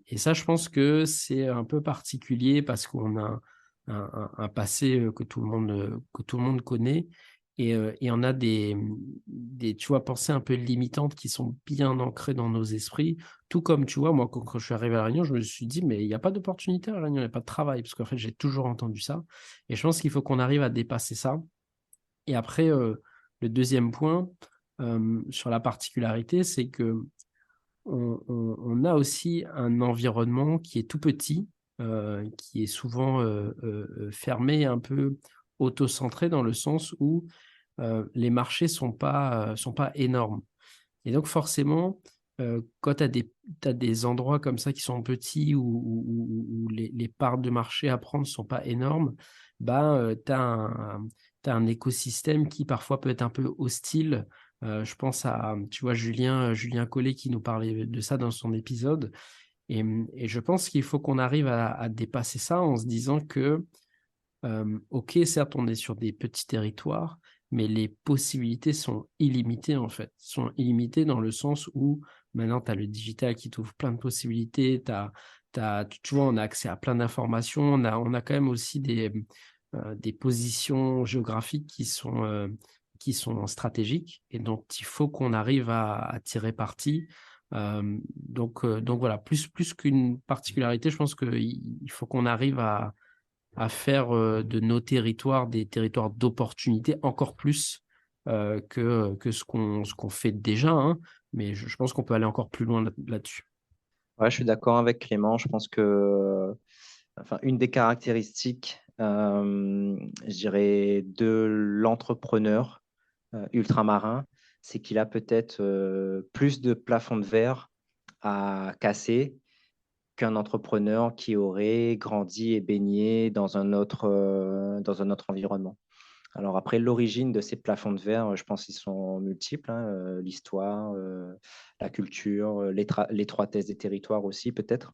Et ça, je pense que c'est un peu particulier parce qu'on a un passé que tout le monde connaît et on a tu vois, pensées un peu limitantes qui sont bien ancrées dans nos esprits. Tout comme, tu vois, moi, quand je suis arrivé à La Réunion, je me suis dit, mais il n'y a pas d'opportunité à La Réunion, il n'y a pas de travail, parce qu'en fait, j'ai toujours entendu ça. Et je pense qu'il faut qu'on arrive à dépasser ça. Et après, le deuxième point sur la particularité, c'est que on a aussi un environnement qui est tout petit, qui est souvent fermé, un peu auto-centré dans le sens où les marchés sont pas énormes. Et donc forcément, quand t'as des endroits comme ça qui sont petits où les parts de marché à prendre ne sont pas énormes, bah, t'as un écosystème qui parfois peut être un peu hostile. Je pense à, tu vois, Julien Collet qui nous parlait de ça dans son épisode. Et je pense qu'il faut qu'on arrive à dépasser ça en se disant que ok, certes, on est sur des petits territoires, mais les possibilités sont illimitées en fait. Sont illimitées dans le sens où maintenant, tu as le digital qui t'ouvre plein de possibilités. Tu vois, on a accès à plein d'informations. On a quand même aussi des positions géographiques qui sont stratégiques et dont il faut qu'on arrive à tirer parti. Donc voilà, plus qu'une particularité, je pense qu'il faut qu'on arrive à faire de nos territoires des territoires d'opportunité encore plus que ce qu'on fait déjà, hein. Mais je pense qu'on peut aller encore plus loin là-dessus. Ouais, je suis d'accord avec Clément. Je pense que enfin, une des caractéristiques, je dirais, de l'entrepreneur ultramarin, c'est qu'il a peut-être plus de plafond de verre à casser qu'un entrepreneur qui aurait grandi et baigné dans un autre environnement. Alors après, l'origine de ces plafonds de verre, je pense qu'ils sont multiples, hein, l'histoire, la culture, l'étroitesse des territoires aussi peut-être.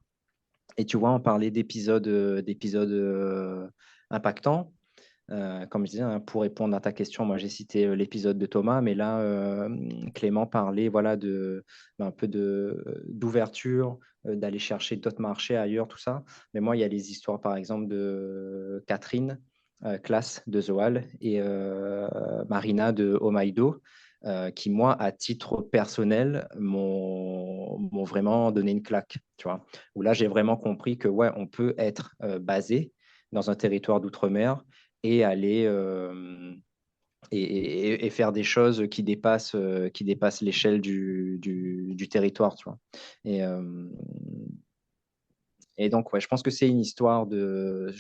Et tu vois, on parlait d'épisodes impactants. Comme je disais, hein, pour répondre à ta question, moi j'ai cité l'épisode de Thomas, mais là, Clément parlait voilà, un peu d'ouverture, d'aller chercher d'autres marchés ailleurs, tout ça. Mais moi, il y a les histoires, par exemple, de Catherine, classe de Zoal, et Marina de Omaido, qui, moi, à titre personnel, m'ont vraiment donné une claque, tu vois. Où là, j'ai vraiment compris que, ouais, on peut être basé dans un territoire d'outre-mer et aller et faire des choses qui dépassent l'échelle du territoire, tu vois. Et, euh, et donc, ouais, je pense que c'est une histoire de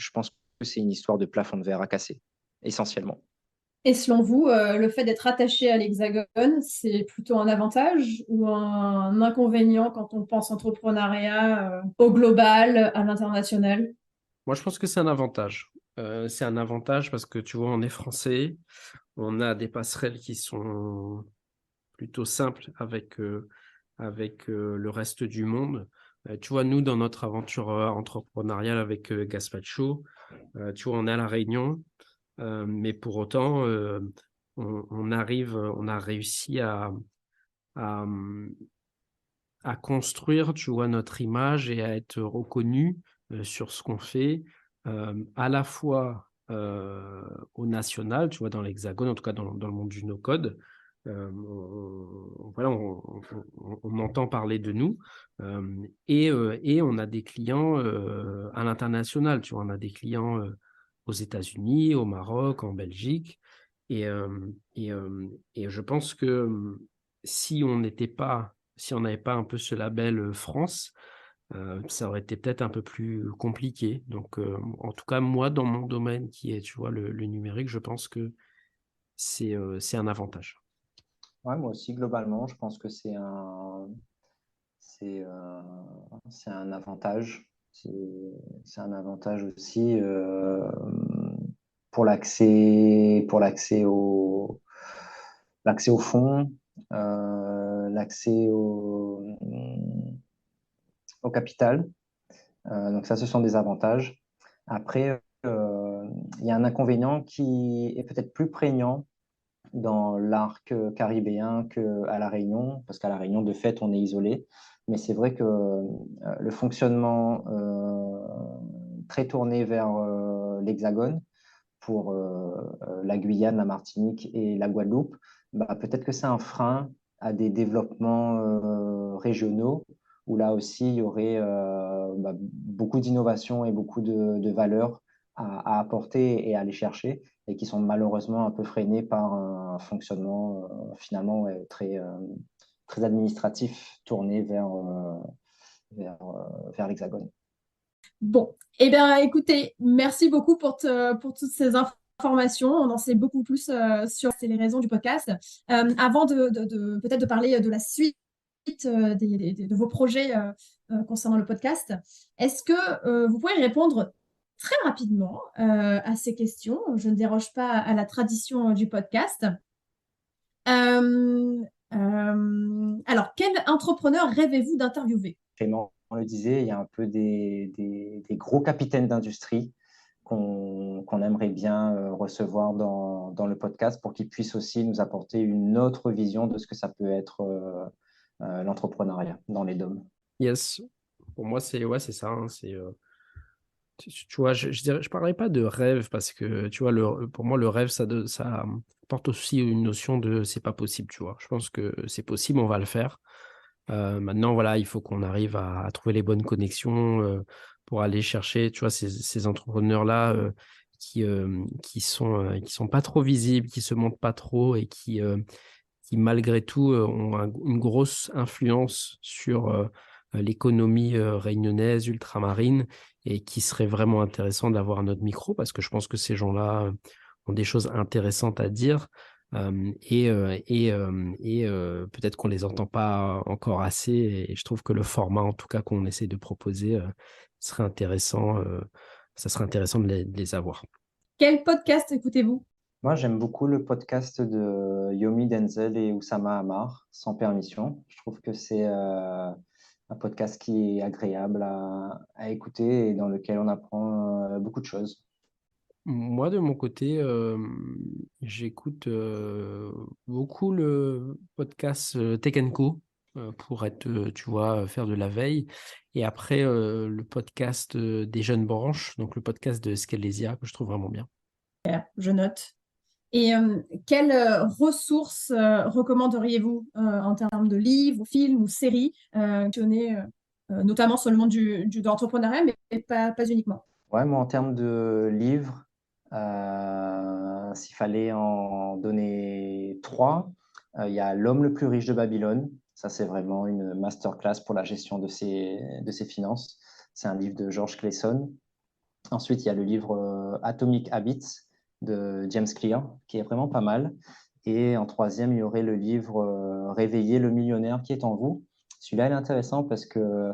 plafond de verre à casser, essentiellement. Et selon vous, le fait d'être attaché à l'Hexagone, c'est plutôt un avantage ou un inconvénient quand on pense entrepreneuriat au global, à l'international? Moi, je pense que c'est un avantage. C'est un avantage parce que tu vois, on est français, on a des passerelles qui sont plutôt simples avec le reste du monde. Tu vois, nous, dans notre aventure entrepreneuriale avec Gaspacho, tu vois, on est à La Réunion. Mais pour autant, on a réussi à, à construire, tu vois, notre image et à être reconnu sur ce qu'on fait, à la fois au national, tu vois, dans l'Hexagone, en tout cas dans le monde du no-code. Voilà, on entend parler de nous et on a des clients à l'international, tu vois, on a des clients aux États-Unis, au Maroc, en Belgique. Et, et je pense que si on n'était pas, si on n'avait pas un peu ce label France, ça aurait été peut-être un peu plus compliqué. Donc, en tout cas, moi, dans mon domaine qui est, tu vois, le numérique, je pense que c'est un avantage. Ouais, moi aussi, globalement, je pense que c'est, euh, c'est un avantage. C'est un avantage aussi pour l'accès au fonds, l'accès au capital. Donc ça, ce sont des avantages. Après, il y a un inconvénient qui est peut-être plus prégnant dans l'arc caribéen qu'à La Réunion, parce qu'à La Réunion, de fait, on est isolé. Mais c'est vrai que le fonctionnement très tourné vers l'Hexagone, pour la Guyane, la Martinique et la Guadeloupe, bah, peut-être que c'est un frein à des développements régionaux où là aussi il y aurait bah, beaucoup d'innovation et beaucoup de valeurs à apporter et à aller chercher et qui sont malheureusement un peu freinés par un fonctionnement finalement ouais, très administratif tourné vers l'Hexagone. Bon, eh bien, écoutez, merci beaucoup pour toutes ces informations. On en sait beaucoup plus sur les raisons du podcast. Avant peut-être de parler de la suite de vos projets concernant le podcast, est-ce que vous pouvez répondre très rapidement à ces questions? Je ne déroge pas à la tradition du podcast. Euh, alors, quel entrepreneur rêvez-vous d'interviewer? Clément le disait, il y a un peu des gros capitaines d'industrie qu'on aimerait bien recevoir dans le podcast pour qu'ils puissent aussi nous apporter une autre vision de ce que ça peut être l'entrepreneuriat dans les DOM. Yes. Pour moi, c'est ouais, c'est ça. Hein, tu vois, je parlerai pas de rêve parce que, tu vois, pour moi, le rêve, ça porte aussi une notion de c'est pas possible, tu vois. Je pense que c'est possible, on va le faire. Maintenant, voilà, il faut qu'on arrive à trouver les bonnes connexions pour aller chercher, tu vois, ces entrepreneurs-là qui sont pas trop visibles, qui se montrent pas trop et qui malgré tout ont une grosse influence sur l'économie réunionnaise, ultramarine, et qui serait vraiment intéressant d'avoir notre micro parce que je pense que ces gens-là ont des choses intéressantes à dire. Peut-être qu'on les entend pas encore assez et je trouve que le format en tout cas qu'on essaie de proposer serait intéressant, ça serait intéressant de les avoir. Quel podcast écoutez-vous? Moi, j'aime beaucoup le podcast de Yomi Denzel et Oussama Hamar, Sans permission. Je trouve que c'est un podcast qui est agréable à écouter et dans lequel on apprend beaucoup de choses. Moi, de mon côté, j'écoute beaucoup le podcast Tech Co pour être, tu vois, faire de la veille. Et après, le podcast des jeunes branches, donc le podcast de Scalesia, que je trouve vraiment bien. Je note. Et quelles ressources recommanderiez-vous en termes de livres, films ou séries notamment sur le monde de l'entrepreneuriat, mais pas uniquement? Ouais, moi, en termes de livres, s'il fallait en donner trois, il y a L'homme le plus riche de Babylone. Ça, c'est vraiment une masterclass pour la gestion de ses finances. C'est un livre de George Clason. Ensuite, il y a le livre Atomic Habits de James Clear, qui est vraiment pas mal. Et en troisième, il y aurait le livre Réveiller le millionnaire qui est en vous. Celui-là, il est intéressant parce que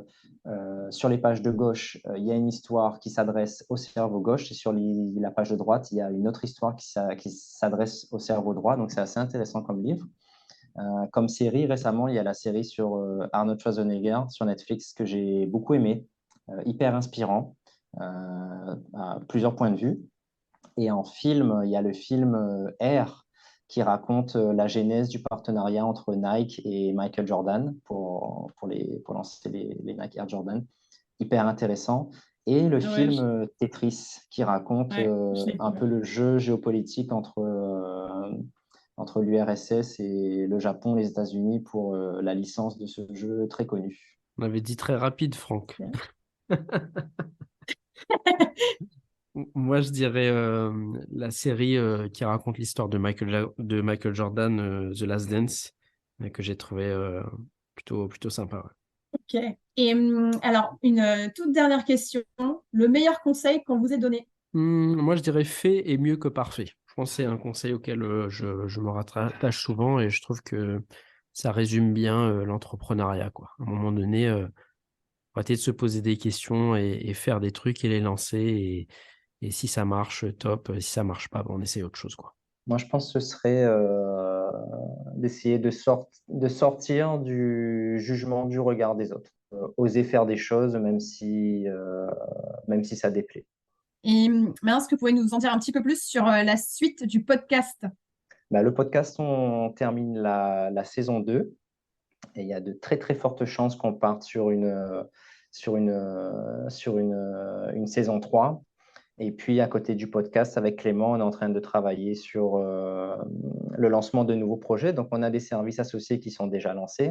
sur les pages de gauche, il y a une histoire qui s'adresse au cerveau gauche et sur la page de droite, il y a une autre histoire qui s'adresse au cerveau droit. Donc, c'est assez intéressant comme livre. Comme série, récemment, il y a la série sur Arnold Schwarzenegger sur Netflix que j'ai beaucoup aimé, hyper inspirant à plusieurs points de vue. Et en film, il y a le film R qui raconte la genèse du partenariat entre Nike et Michael Jordan pour lancer les Nike Air Jordan. Hyper intéressant. Et le film Tetris, qui raconte un peu le jeu géopolitique entre l'URSS et le Japon, les États-Unis, pour la licence de ce jeu très connu. On avait dit très rapide, Franck. Moi, je dirais la série qui raconte l'histoire de Michael Jordan, The Last Dance, que j'ai trouvé plutôt sympa. Ouais. Ok. Et alors, une toute dernière question. Le meilleur conseil qu'on vous ait donné? Moi, je dirais fait est mieux que parfait. Je pense que c'est un conseil auquel je me rattache souvent et je trouve que ça résume bien l'entrepreneuriat, quoi. À un moment donné, arrêter de se poser des questions et faire des trucs et les lancer. Et si ça marche, top. Si ça marche pas, on essaie autre chose, quoi. Moi, je pense que ce serait d'essayer de sortir du jugement, du regard des autres. Oser faire des choses, même si ça déplaît. Et maintenant, est-ce que vous pouvez nous en dire un petit peu plus sur la suite du podcast? Le podcast, on termine la saison 2 et il y a de très très fortes chances qu'on parte sur une saison 3. Et puis, à côté du podcast, avec Clément, on est en train de travailler sur le lancement de nouveaux projets. Donc, on a des services associés qui sont déjà lancés.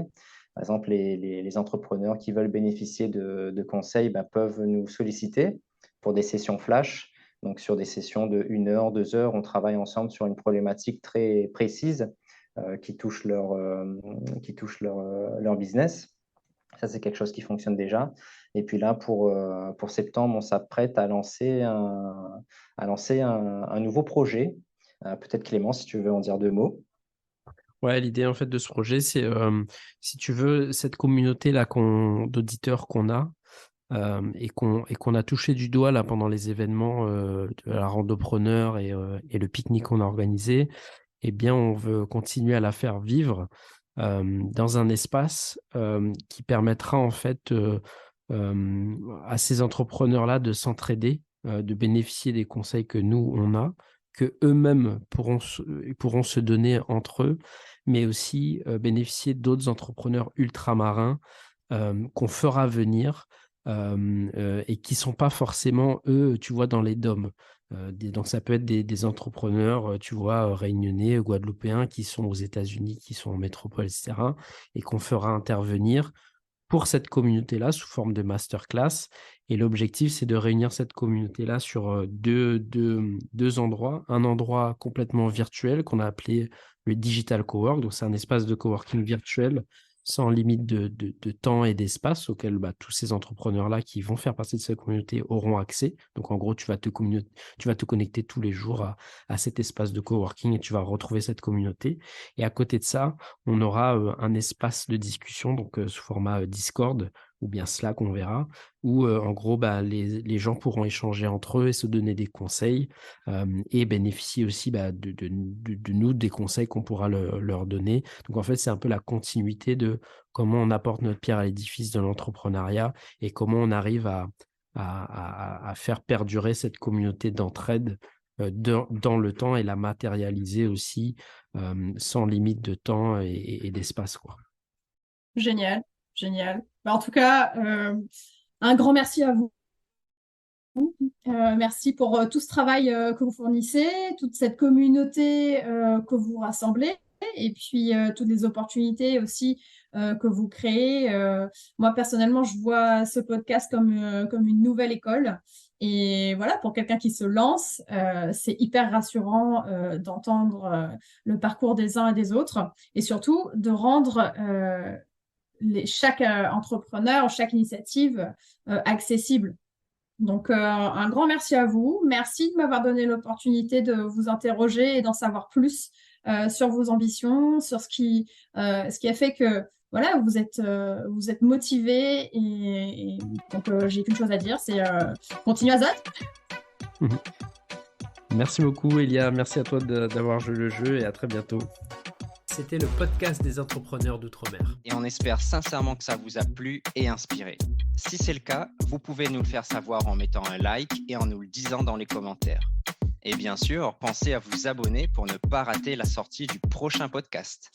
Par exemple, les entrepreneurs qui veulent bénéficier de conseils peuvent nous solliciter pour des sessions flash. Donc, sur des sessions de 1 heure, 2 heures, on travaille ensemble sur une problématique très précise qui touche leur business. Ça, c'est quelque chose qui fonctionne déjà. Et puis là, pour septembre, on s'apprête à lancer un nouveau projet. Peut-être Clément, si tu veux en dire 2 mots. Ouais, l'idée en fait de ce projet, c'est si tu veux, cette communauté-là d'auditeurs qu'on a et qu'on a touché du doigt là pendant les événements de la Randopreneur et le pique-nique qu'on a organisé, eh bien, on veut continuer à la faire vivre dans un espace qui permettra en fait à ces entrepreneurs-là de s'entraider, de bénéficier des conseils que nous, on a, que eux-mêmes pourront se donner entre eux, mais aussi bénéficier d'autres entrepreneurs ultramarins qu'on fera venir et qui ne sont pas forcément, eux, tu vois, dans les DOM. Donc, ça peut être des entrepreneurs, tu vois, réunionnais, guadeloupéens, qui sont aux États-Unis, qui sont en métropole, etc., et qu'on fera intervenir pour cette communauté-là sous forme de masterclass. Et l'objectif, c'est de réunir cette communauté-là sur deux endroits. Un endroit complètement virtuel qu'on a appelé le Digital Cowork. Donc, c'est un espace de coworking virtuel sans limite de temps et d'espace auquel tous ces entrepreneurs-là qui vont faire partie de cette communauté auront accès. Donc, en gros, tu vas te connecter tous les jours à cet espace de coworking et tu vas retrouver cette communauté. Et à côté de ça, on aura un espace de discussion, donc sous format Discord ou bien Slack, on verra, où en gros, les gens pourront échanger entre eux et se donner des conseils et bénéficier aussi de nous, des conseils qu'on pourra leur donner. Donc, en fait, c'est un peu la continuité de comment on apporte notre pierre à l'édifice de l'entrepreneuriat et comment on arrive à faire perdurer cette communauté d'entraide dans le temps et la matérialiser aussi sans limite de temps et d'espace, quoi. Génial, génial. En tout cas, un grand merci à vous. Merci pour tout ce travail que vous fournissez, toute cette communauté que vous rassemblez et puis toutes les opportunités aussi que vous créez. Moi, personnellement, je vois ce podcast comme une nouvelle école. Et voilà, pour quelqu'un qui se lance, c'est hyper rassurant d'entendre le parcours des uns et des autres et surtout de rendre chaque entrepreneur, chaque initiative accessible. Donc, un grand merci à vous. Merci de m'avoir donné l'opportunité de vous interroger et d'en savoir plus sur vos ambitions, sur ce qui a fait que voilà, vous êtes motivé et donc j'ai qu'une chose à dire, c'est continue à zot. Merci beaucoup, Elia. Merci à toi d'avoir joué le jeu et à très bientôt. C'était le podcast des entrepreneurs d'outre-mer. Et on espère sincèrement que ça vous a plu et inspiré. Si c'est le cas, vous pouvez nous le faire savoir en mettant un like et en nous le disant dans les commentaires. Et bien sûr, pensez à vous abonner pour ne pas rater la sortie du prochain podcast.